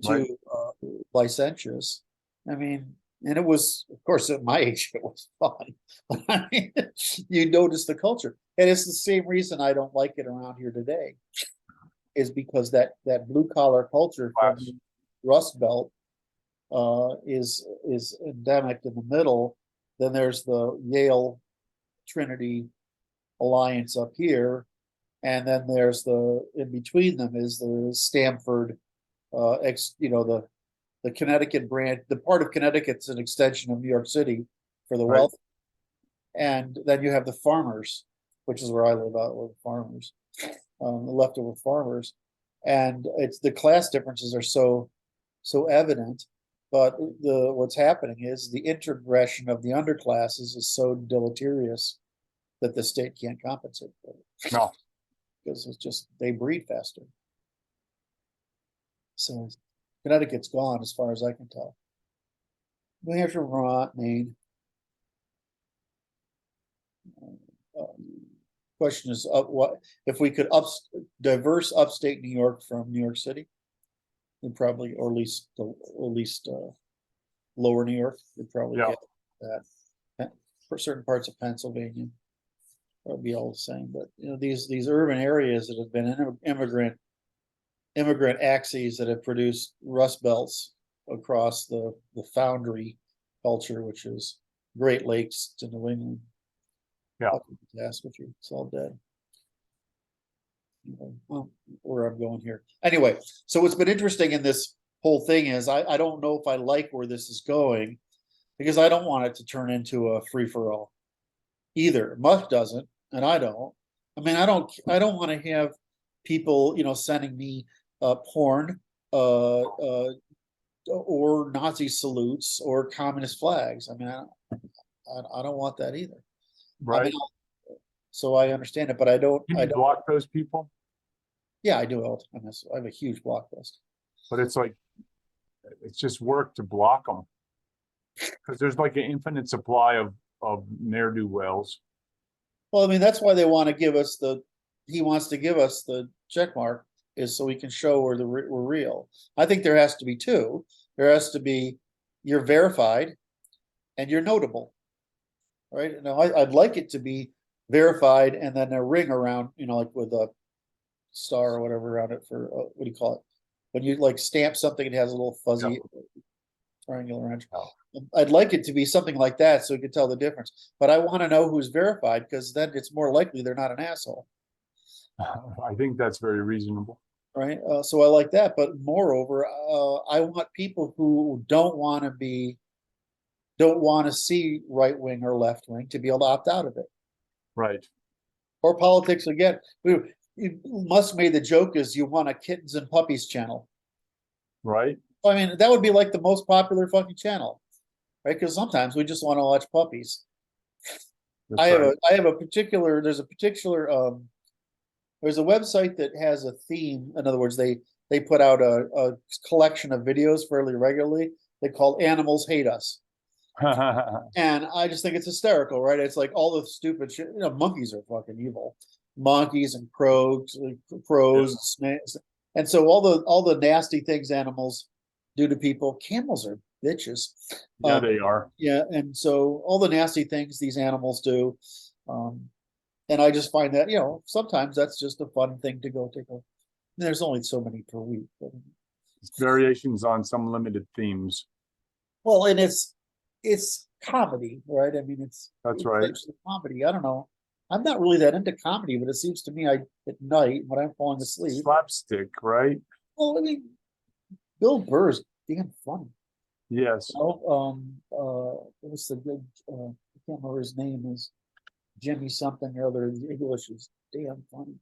B: Right.
A: to licentious? I mean, and it was, of course, at my age, it was fun. But I mean, you notice the culture, and it's the same reason I don't like it around here today, is because that blue collar culture from
B: Class.
A: the Rust Belt is endemic in the middle. Then there's the Yale Trinity alliance up here, and then there's the in between them is the Stanford you know, the Connecticut branch, the part of Connecticut's an extension of New York City for the
B: Right.
A: wealth, and then you have the farmers, which is where I live out with farmers, the leftover farmers, and it's the class differences are so evident. But the what's happening is the introgression of the underclasses is so deleterious that the state can't compensate for it
B: No.
A: because it's just they breed faster. So Connecticut's gone as far as I can tell. New Hampshire, Vermont, Maine. Question is, what if we could diverse upstate New York from New York City? and probably, or at least lower New York, would probably
B: Yeah.
A: get that. For certain parts of Pennsylvania, that would be all the same. But these urban areas that have been immigrant axes that have produced rust belts across the foundry culture, which is Great Lakes to New England.
B: Yeah.
A: Catastrophe. It's all dead. Well, where I'm going here. Anyway, so what's been interesting in this whole thing is I don't know if I like where this is going, because I don't want it to turn into a free-for-all either. Musk doesn't, and I don't. I mean, I don't want to have people, sending me porn, or Nazi salutes or communist flags. I mean, I don't want that either.
B: Right.
A: I mean, so I understand it, but I don't.
B: Can you block those people?
A: Yeah, I do all the time. I have a huge block list.
B: But it's like, it's just work to block them, because there's like an infinite supply of ne'er-do-wells.
A: Well, I mean, that's why they want to give us he wants to give us the check mark, is so we can show we're real. I think there has to be two. There has to be, you're verified and you're notable. Right? Now, I'd like it to be verified and then a ring around, like with a star or whatever around it for, what do you call it? When you like stamp something, it has a little fuzzy triangular edge. I'd like it to be something like that so you can tell the difference. But I want to know who's verified, because then it's more likely they're not an asshole.
B: I think that's very reasonable.
A: Right. So I like that. But moreover, I want people who don't want to see right wing or left wing to be able to opt out of it.
B: Right.
A: Or politics again. Musk made the joke is you want a kittens and puppies channel.
B: Right.
A: I mean, that would be like the most popular fucking channel, right? Because sometimes we just want to watch puppies.
B: That's right.
A: There's a website that has a theme. In other words, they put out a collection of videos fairly regularly. They call Animals Hate Us. And I just think it's hysterical, right? It's like all the stupid shit. Monkeys are fucking evil. Monkeys and crows, snakes. And so all the nasty things animals do to people. Camels are bitches.
B: Yeah, they are.
A: Yeah, and so all the nasty things these animals do. And I just find that, sometimes that's just a fun thing to go take a. There's only so many per week. But,
B: It's variations on some limited themes.
A: well, and it's comedy, right? I mean,
B: That's right.
A: It's comedy. I don't know. I'm not really that into comedy, but it seems to me at night when I'm falling asleep.
B: Slapstick, right?
A: Well, I mean, Bill Burr is damn funny.
B: Yes.
A: What's the good? I can't remember his name. Is Jimmy something or other. English is damn funny.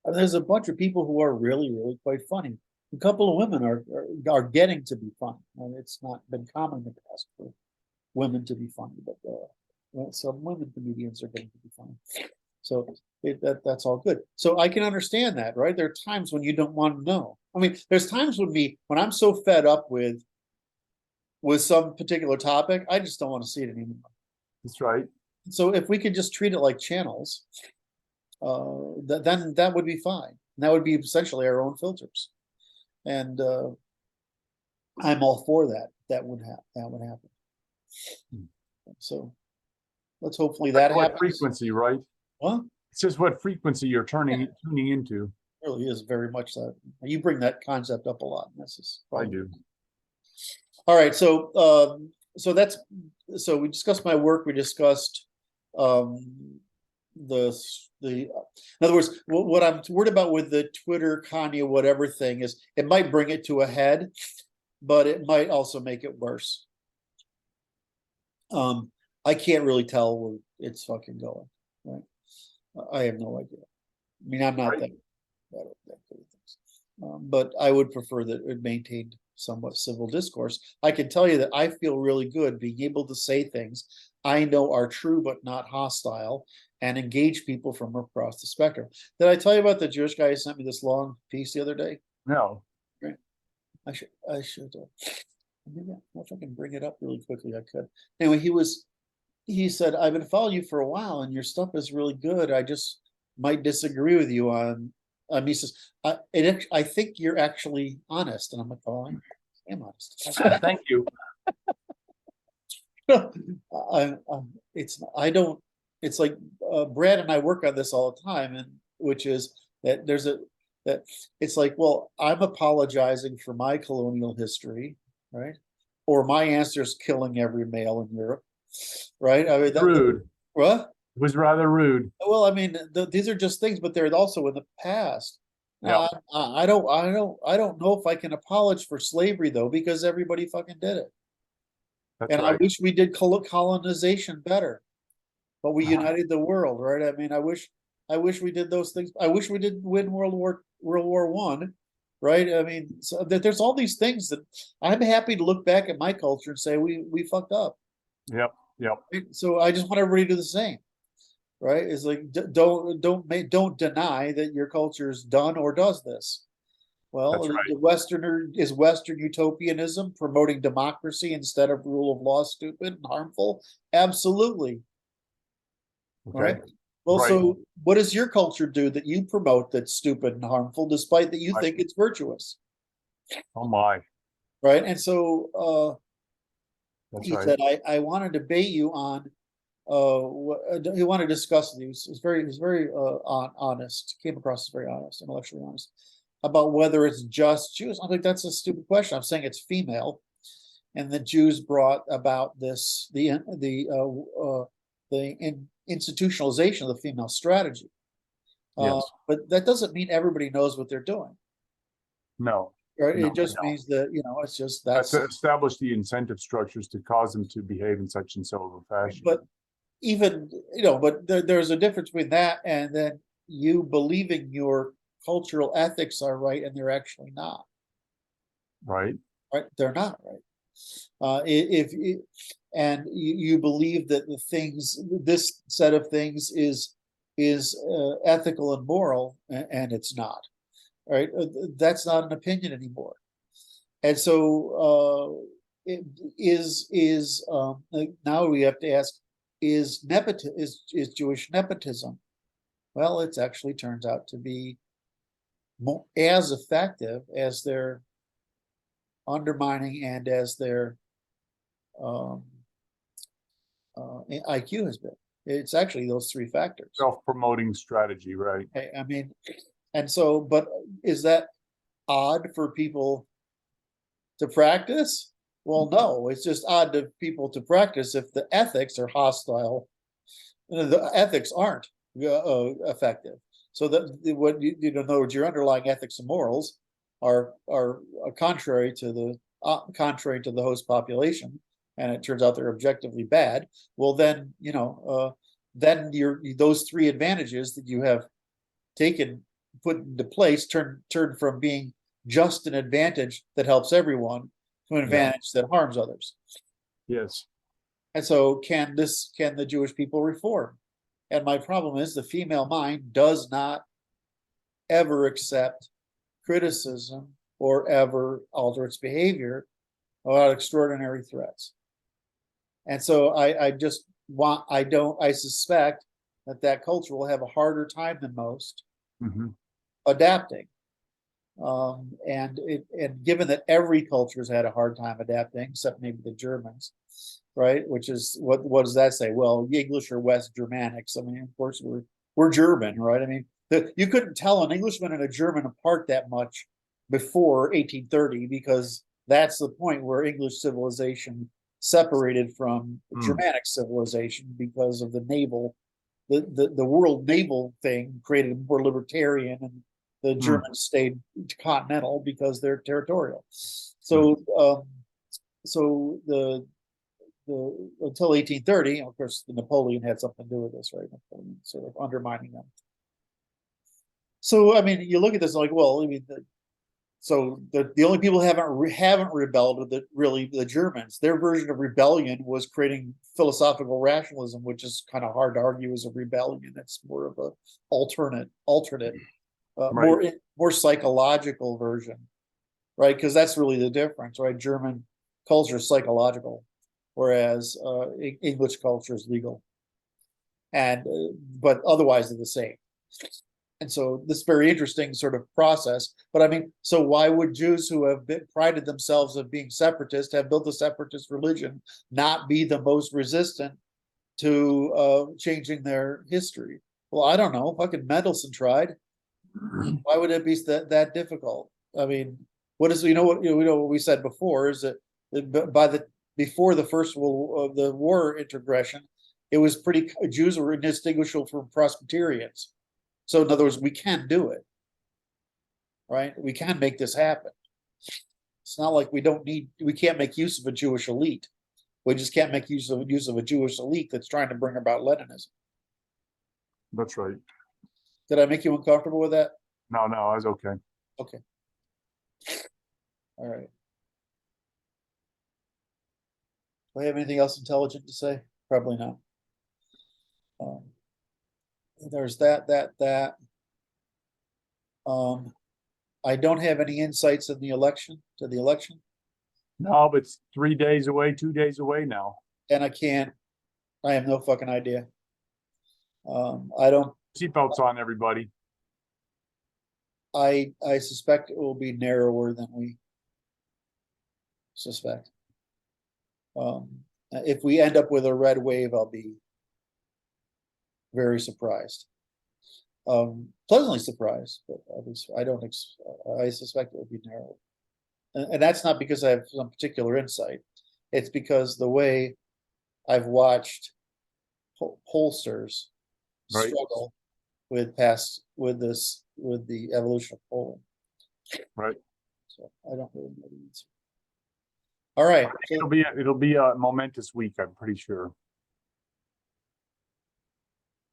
A: And there's a bunch of people who are really, really quite funny. A couple of women are getting to be funny, and it's not been common in the past for women to be funny, but some women comedians are getting to be funny. So that's all good. So I can understand that, right? There are times when you don't want to know. I mean, there's times when I'm so fed up with some particular topic, I just don't want to see it anymore.
B: That's right.
A: So if we could just treat it like channels, then that would be fine. And that would be essentially our own filters. And I'm all for that. That would happen. So let's hopefully that happens.
B: Frequency, right?
A: Well,
B: it's just what frequency you're tuning into.
A: It really is very much that. You bring that concept up a lot.
B: I do.
A: All right, so we discussed my work. We discussed in other words, what I'm worried about with the Twitter Kanye whatever thing is it might bring it to a head, but it might also make it worse. I can't really tell where it's fucking going, right? I have no idea. I mean, I'm not that good at things, but I would prefer that it maintained somewhat civil discourse. I can tell you that I feel really good being able to say things I know are true but not hostile, and engage people from across the spectrum. Did I tell you about the Jewish guy who sent me this long piece the other day?
B: No.
A: Right. I should. Maybe if I can bring it up really quickly, I could. Anyway, he said, I've been following you for a while and your stuff is really good. I just might disagree with you on He says, I think you're actually honest. And I'm like, oh, I am honest.
B: Thank you.
A: I don't, it's like, Brad and I work on this all the time, and which is that that it's like, well, I'm apologizing for my colonial history, right? Or my ancestors killing every male in Europe, right? I mean,
B: Rude.
A: what?
B: It was rather rude.
A: Well, I mean, these are just things, but they're also in the past.
B: Yeah.
A: I don't know if I can apologize for slavery though, because everybody fucking did it.
B: That's
A: And I
B: right.
A: wish we did colonization better, but we
B: Uh-huh.
A: united the world, right? I mean, I wish we did those things. I wish we did win World War I, right? I mean, so there's all these things that I'm happy to look back at my culture and say we fucked up.
B: Yep. Yep.
A: So I just want everybody to do the same, right? It's like don't deny that your culture is done or does this. Well,
B: That's right.
A: the Westerner is Western utopianism promoting democracy instead of rule of law stupid and harmful? Absolutely.
B: Okay.
A: Right. Well,
B: Right.
A: so what does your culture do that you promote that's stupid and harmful, despite that you
B: Right.
A: think it's virtuous?
B: Oh my.
A: Right. And so
B: That's
A: he
B: right.
A: said, I want to debate you on he wanted to discuss these. He's very honest, came across as very honest, intellectually honest about whether it's just Jews. I'm like, that's a stupid question. I'm saying it's female, and the Jews brought about this institutionalization of the female strategy.
B: Yes.
A: But that doesn't mean everybody knows what they're doing,
B: No.
A: right?
B: No.
A: It just
B: No.
A: means that it's just
B: That's
A: that's.
B: establish the incentive structures to cause them to behave in such and so of a fashion.
A: But even but there's a difference between that and then you believing your cultural ethics are right and they're actually not.
B: Right.
A: Right, they're not right. If and you believe that this set of things is ethical and moral, and it's not. Right, that's not an opinion anymore. And so it is like now we have to ask: is Jewish nepotism? Well, it actually turns out to be as effective as their undermining and as their um, IQ has been. It's actually those three factors.
B: Self-promoting strategy, right?
A: I mean, and so, but is that odd for people to practice? Well, no, it's just odd to people to practice if the ethics are hostile. The ethics aren't effective. So that what in other words, your underlying ethics and morals are contrary to the host population, and it turns out they're objectively bad. Well, then then those three advantages that you have put into place turn from being just an advantage that helps everyone to an advantage that harms others.
B: Yes.
A: And so can the Jewish people reform? And my problem is the female mind does not ever accept criticism or ever alter its behavior without extraordinary threats. And so I suspect that culture will have a harder time than most adapting. And given that every culture has had a hard time adapting, except maybe the Germans, right? Which is what does that say? Well, English or West Germanics. I mean, of course we're German, right? I mean, you couldn't tell an Englishman and a German apart that much before 1830 because that's the point where English civilization separated from Germanic civilization because of the world naval thing created more libertarian, and the Germans stayed continental because they're territorial. So the until 1830, of course, Napoleon had something to do with this, right? Napoleon sort of undermining them. So I mean, you look at this like, well, I mean, the only people who haven't rebelled are really the Germans. Their version of rebellion was creating philosophical rationalism, which is kind of hard to argue as a rebellion. It's more of a alternate, right. more psychological version, right? Because that's really the difference, right? German culture is psychological, whereas English culture is legal, and but otherwise they're the same. And so this very interesting sort of process. But I mean, so why would Jews who have prided themselves of being separatist, have built a separatist religion, not be the most resistant to changing their history? Well, I don't know. Fucking Mendelssohn tried. Why would it be that difficult? I mean, what is what we said before is that before the first of the war integration, it was Jews were indistinguishable from Presbyterians. So in other words, we can do it, right? We can make this happen. It's not like we can't make use of a Jewish elite. We just can't make use of a Jewish elite that's trying to bring about Leninism.
B: That's right.
A: Did I make you uncomfortable with that?
B: No, I was okay.
A: Okay. All right. Do I have anything else intelligent to say? Probably not. There's that. I don't have any insights in the election.
B: No, but it's 3 days away, 2 days away now.
A: And I have no fucking idea. I don't.
B: Seatbelts on, everybody.
A: I suspect it will be narrower than we suspect. If we end up with a red wave, I'll be very surprised. Pleasantly surprised, but I suspect it will be narrow. And that's not because I have some particular insight. It's because the way I've watched pollsters struggle with the evolution of polling.
B: Right.
A: So I don't really know the answer. All right.
B: It'll be a momentous week, I'm pretty sure.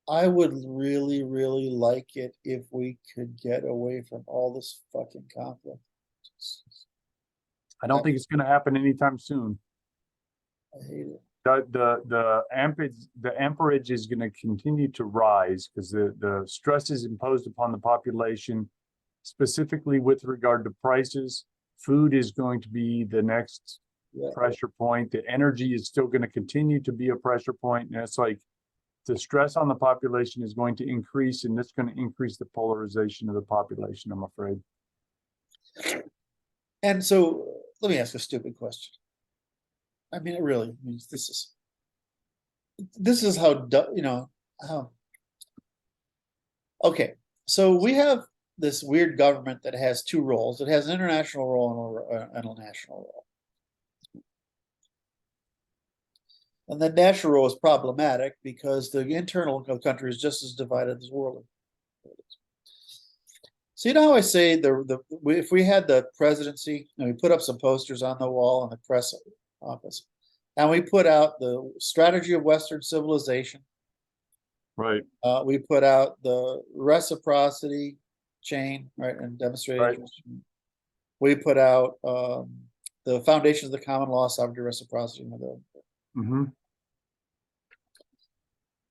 A: I would really, really like it if we could get away from all this fucking conflict.
B: I don't think it's going to happen anytime soon.
A: I hate it.
B: The amperage is going to continue to rise because the stress is imposed upon the population, specifically with regard to prices. Food is going to be the next pressure point. The energy is still going to continue to be a pressure point, and it's like the stress on the population is going to increase, and that's going to increase the polarization of the population, I'm afraid.
A: And so let me ask a stupid question. I mean, it really means this is how, how. Okay, so we have this weird government that has two roles. It has an international role and a national role. And the national role is problematic because the internal country is just as divided as the world. So you know how I say if we had the presidency and we put up some posters on the wall in the press office, and we put out the strategy of Western civilization.
B: Right.
A: We put out the reciprocity chain, right, and demonstrated. Right. We put out the foundations of the common law, sovereignty, reciprocity,
B: mm-hmm.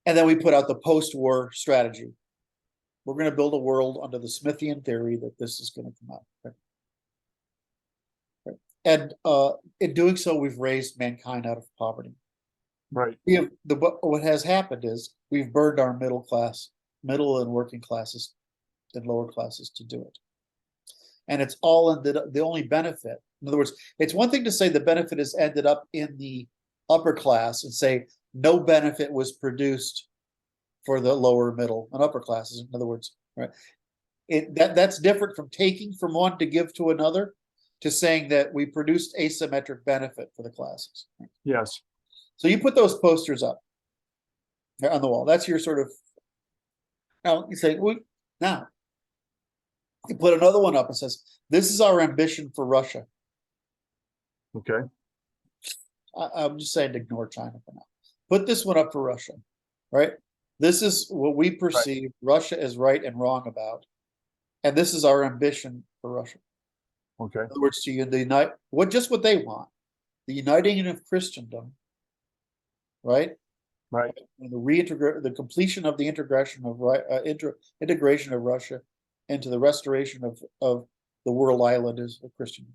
A: And then we put out the post-war strategy. We're going to build a world under the Smithian theory that this is going to come out. Right? Right. And in doing so, we've raised mankind out of poverty.
B: Right.
A: What has happened is we've burned our middle and working classes and lower classes to do it. And it's all the only benefit. In other words, it's one thing to say the benefit has ended up in the upper class and say no benefit was produced for the lower, middle, and upper classes. In other words, right? That's different from taking from one to give to another, to saying that we produced asymmetric benefit for the classes.
B: Yes.
A: So you put those posters up on the wall. That's your sort of. Now you say, now you put another one up and says, "This is our ambition for Russia."
B: Okay.
A: I'm just saying, ignore China for now. Put this one up for Russia, right? This is what we perceive Russia as right and wrong about, and this is our ambition for Russia.
B: Okay.
A: In other words, to unite what they want, the uniting of Christendom, right?
B: Right.
A: And the completion of the integration of Russia into the restoration of the world island as a Christian.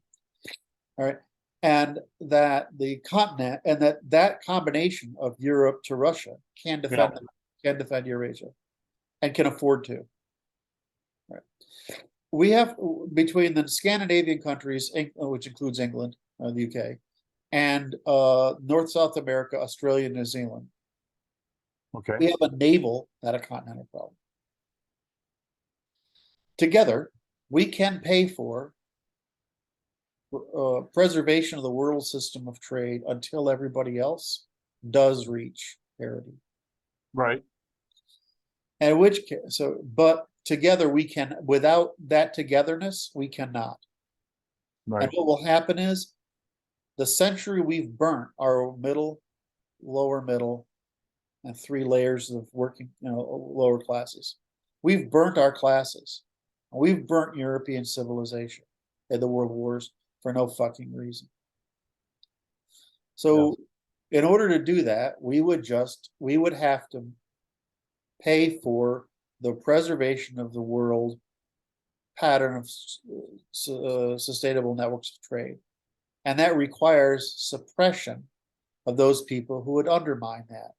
A: All right. And that the continent and that combination of Europe to Russia can defend Eurasia and can afford to. We have between the Scandinavian countries, which includes England, the UK, and North South America, Australia, New Zealand.
B: Okay.
A: We have a naval, not a continental problem. Together, we can pay for preservation of the world system of trade until everybody else does reach parity.
B: Right.
A: And which case, but together we can, without that togetherness, we cannot.
B: Right.
A: And what will happen is the century we've burnt our middle, lower middle, and 3 layers of working, lower classes. We've burnt our classes. We've burnt European civilization in the world wars for no fucking reason. So in order to do that, we would have to pay for the preservation of the world pattern of sustainable networks of trade. And that requires suppression of those people who would undermine that.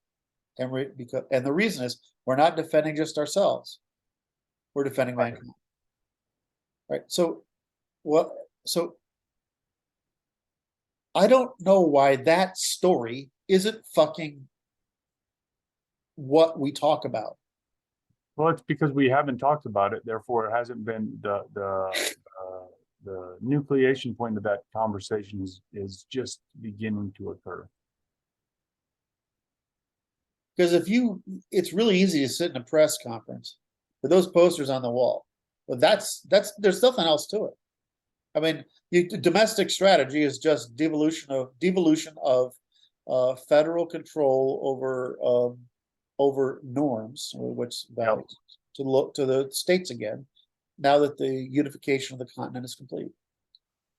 A: And the reason is we're not defending just ourselves. We're defending mankind. Right. So I don't know why that story isn't fucking what we talk about.
B: Well, it's because we haven't talked about it. Therefore, it hasn't been the nucleation point of that conversation is just beginning to occur.
A: Because it's really easy to sit in a press conference with those posters on the wall. But there's nothing else to it. I mean, domestic strategy is just devolution of federal control over norms, which values to look to the states again. Now that the unification of the continent is complete,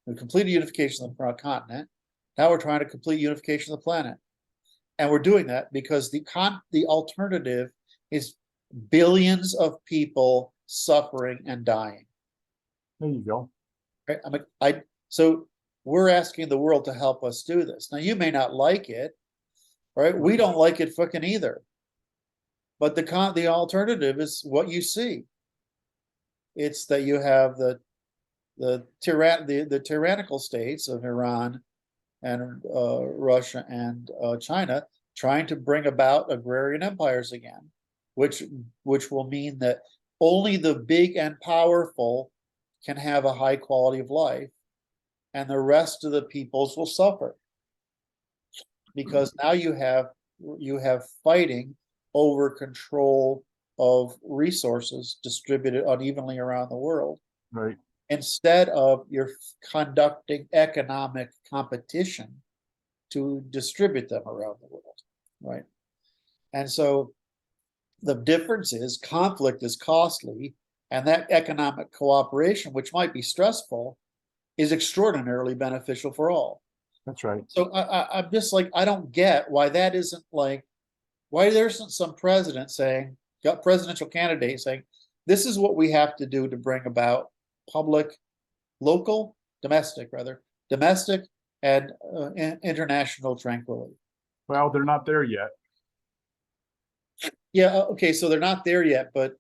A: we completed unification of the continent. Now we're trying to complete unification of the planet, and we're doing that because the alternative is billions of people suffering and dying.
B: There you go.
A: Right? So we're asking the world to help us do this. Now you may not like it, right? We don't like it fucking either. But the alternative is what you see. It's that you have the tyrannical states of Iran and Russia and China trying to bring about agrarian empires again, which will mean that only the big and powerful can have a high quality of life, and the rest of the peoples will suffer. Because now you have fighting over control of resources distributed unevenly around the world.
B: Right.
A: Instead of you're conducting economic competition to distribute them around the world, right? And so the difference is conflict is costly, and that economic cooperation, which might be stressful, is extraordinarily beneficial for all.
B: That's right.
A: So I'm just like, I don't get why that isn't like, why there isn't some president saying, got presidential candidate saying, this is what we have to do to bring about domestic and international tranquility.
B: Well, they're not there yet.
A: Yeah, okay, so they're not there yet, but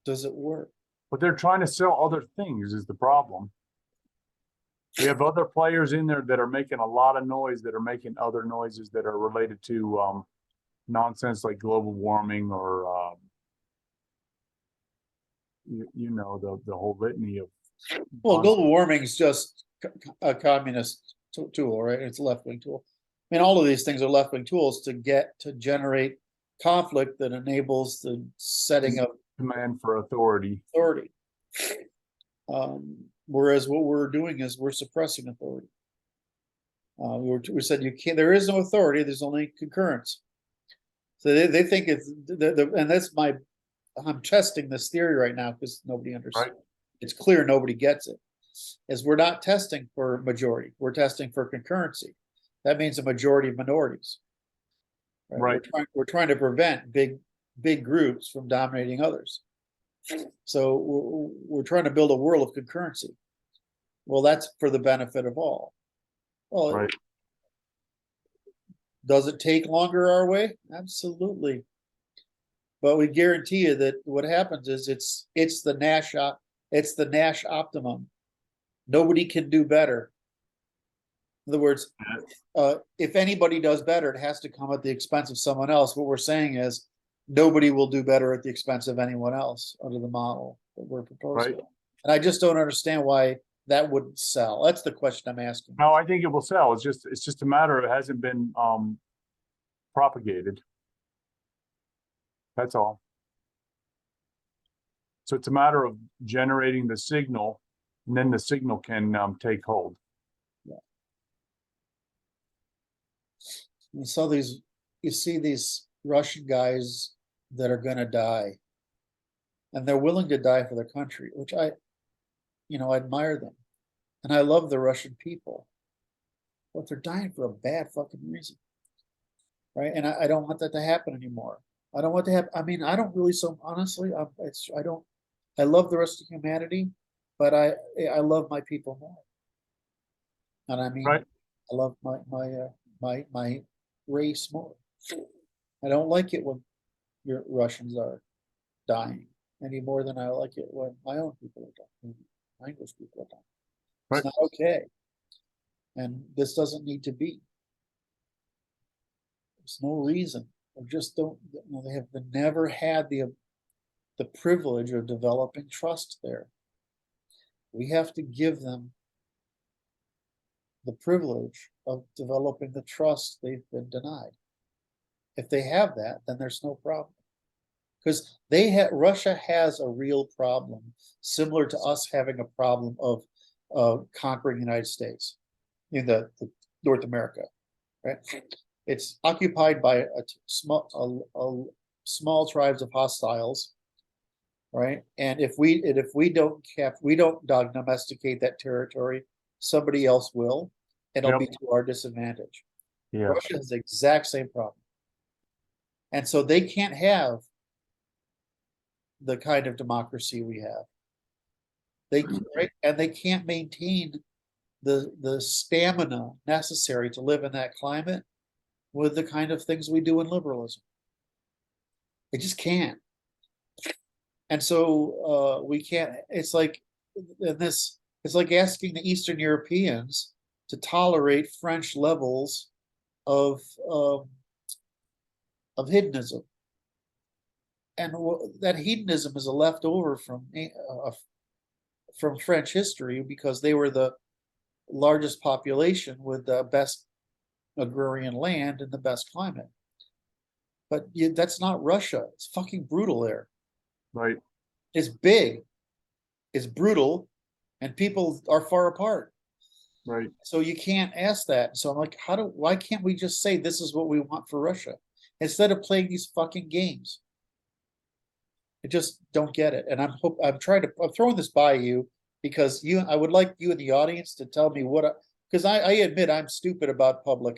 A: does it work?
B: But they're trying to sell other things is the problem. We have other players in there that are making a lot of noise, that are making other noises that are related to nonsense like global warming or the whole litany of.
A: Well, global warming is just a communist tool, right? It's a left-wing tool. I mean, all of these things are left-wing tools to generate conflict that enables the setting of
B: command for authority.
A: Whereas what we're doing is we're suppressing authority. We said you can't. There is no authority. There's only concurrence. So they think it's and that's I'm testing this theory right now because nobody understands.
B: Right.
A: It's clear nobody gets it. Is we're not testing for majority. We're testing for concurrency. That means a majority of minorities. Right. We're trying to prevent big groups from dominating others. So we're trying to build a world of concurrency. Well, that's for the benefit of all. Well,
B: right.
A: Does it take longer our way? Absolutely. But we guarantee you that what happens is it's the Nash optimum. Nobody can do better. In other words, if anybody does better, it has to come at the expense of someone else. What we're saying is nobody will do better at the expense of anyone else under the model that we're proposing.
B: Right.
A: And I just don't understand why that wouldn't sell. That's the question I'm asking.
B: No, I think it will sell. It's just a matter of it hasn't been propagated. That's all. So it's a matter of generating the signal, and then the signal can take hold.
A: You see these Russian guys that are going to die, and they're willing to die for their country, which I admire them, and I love the Russian people, but they're dying for a bad fucking reason, right? And I don't want that to happen anymore. I don't want to have. I mean, I don't really. So honestly, I don't. I love the rest of humanity, but I love my people more, and I mean,
B: Right.
A: I love my race more. I don't like it when your Russians are dying any more than I like it when my own people are dying. My English people are dying.
B: Right.
A: It's not okay, and this doesn't need to be. There's no reason. They just don't. They have never had the privilege of developing trust there. We have to give them the privilege of developing the trust they've been denied. If they have that, then there's no problem. Because Russia has a real problem, similar to us having a problem of conquering the United States in the North America, right? It's occupied by small tribes of hostiles, right? And if we don't domesticate that territory, somebody else will, and it'll be to our disadvantage.
B: Yeah.
A: Russia has the exact same problem. And so they can't have the kind of democracy we have. And they can't maintain the stamina necessary to live in that climate with the kind of things we do in liberalism. They just can't. And so we can't. It's like asking the Eastern Europeans to tolerate French levels of hedonism, and that hedonism is a leftover from French history, because they were the largest population with the best agrarian land and the best climate. But that's not Russia. It's fucking brutal there.
B: Right.
A: It's big, it's brutal, and people are far apart.
B: Right.
A: So you can't ask that. So I'm like, why can't we just say this is what we want for Russia instead of playing these fucking games? I just don't get it. And I'm throwing this by you because I would like you in the audience to tell me because I admit I'm stupid about popular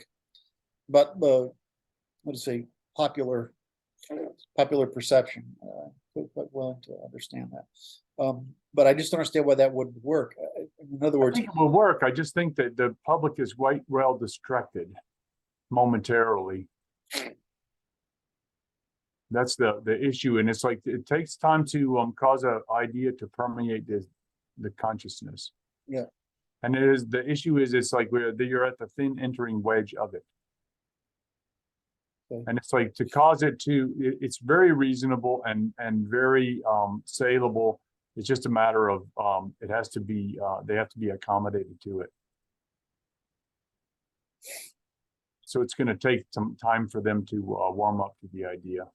A: perception. Quite willing to understand that. But I just don't understand why that wouldn't work. In other words,
B: I think it will work. I just think that the public is quite well distracted momentarily. That's the issue, and it's like it takes time to cause an idea to permeate the consciousness.
A: Yeah.
B: And the issue is it's like you're at the thin entering wedge of it. Okay. And it's like to cause it it's very reasonable and very saleable. It's just a matter of it has to be they have to be accommodated to it. So it's going to take some time for them to warm up to the idea.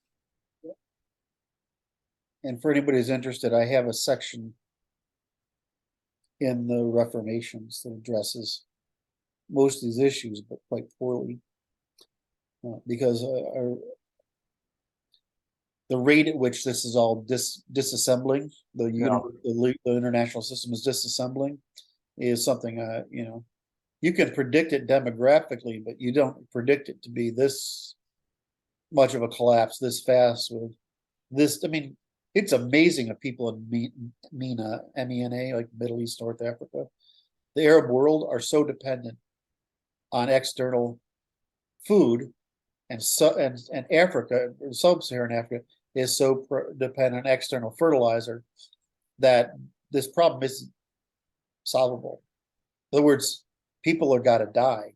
A: And for anybody who's interested, I have a section in the Reformations that addresses most of these issues, but quite poorly, because the rate at which this is all disassembling, the international system is disassembling, is something you can predict it demographically, but you don't predict it to be this much of a collapse this fast with this. I mean, it's amazing that people in MENA, MENA, like Middle East, North Africa, the Arab world are so dependent on external food, and Africa, sub-Saharan Africa, is so dependent on external fertilizer that this problem isn't solvable. In other words, people are gotta die.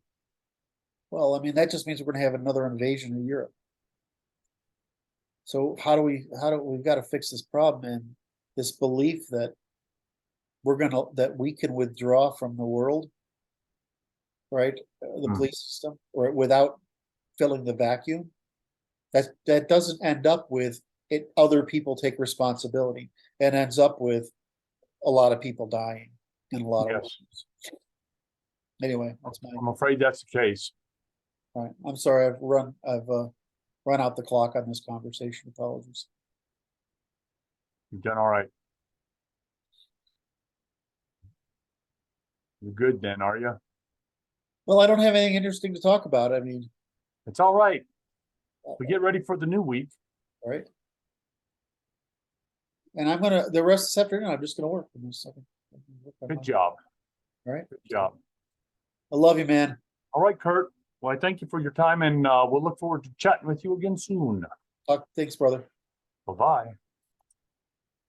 A: Well, I mean, that just means we're gonna have another invasion of Europe. So we've got to fix this problem, and this belief that that we can withdraw from the world, right? The police system, or without filling the vacuum. That doesn't end up with it, other people take responsibility, and ends up with a lot of people dying in a lot of
B: Yes.
A: ways. Anyway, that's my,
B: I'm afraid that's the case.
A: all right. I'm sorry, I've run out the clock on this conversation. Apologies.
B: You've done all right. You're good then, are you?
A: Well, I don't have anything interesting to talk about. I mean,
B: It's all right. We get ready for the new week.
A: all right. And the rest of this afternoon, I'm just gonna work in this second.
B: Good job.
A: All right.
B: Good job.
A: I love you, man.
B: All right, Kurt. Well, I thank you for your time, and we'll look forward to chatting with you again soon.
A: Thanks, brother.
B: Bye-bye.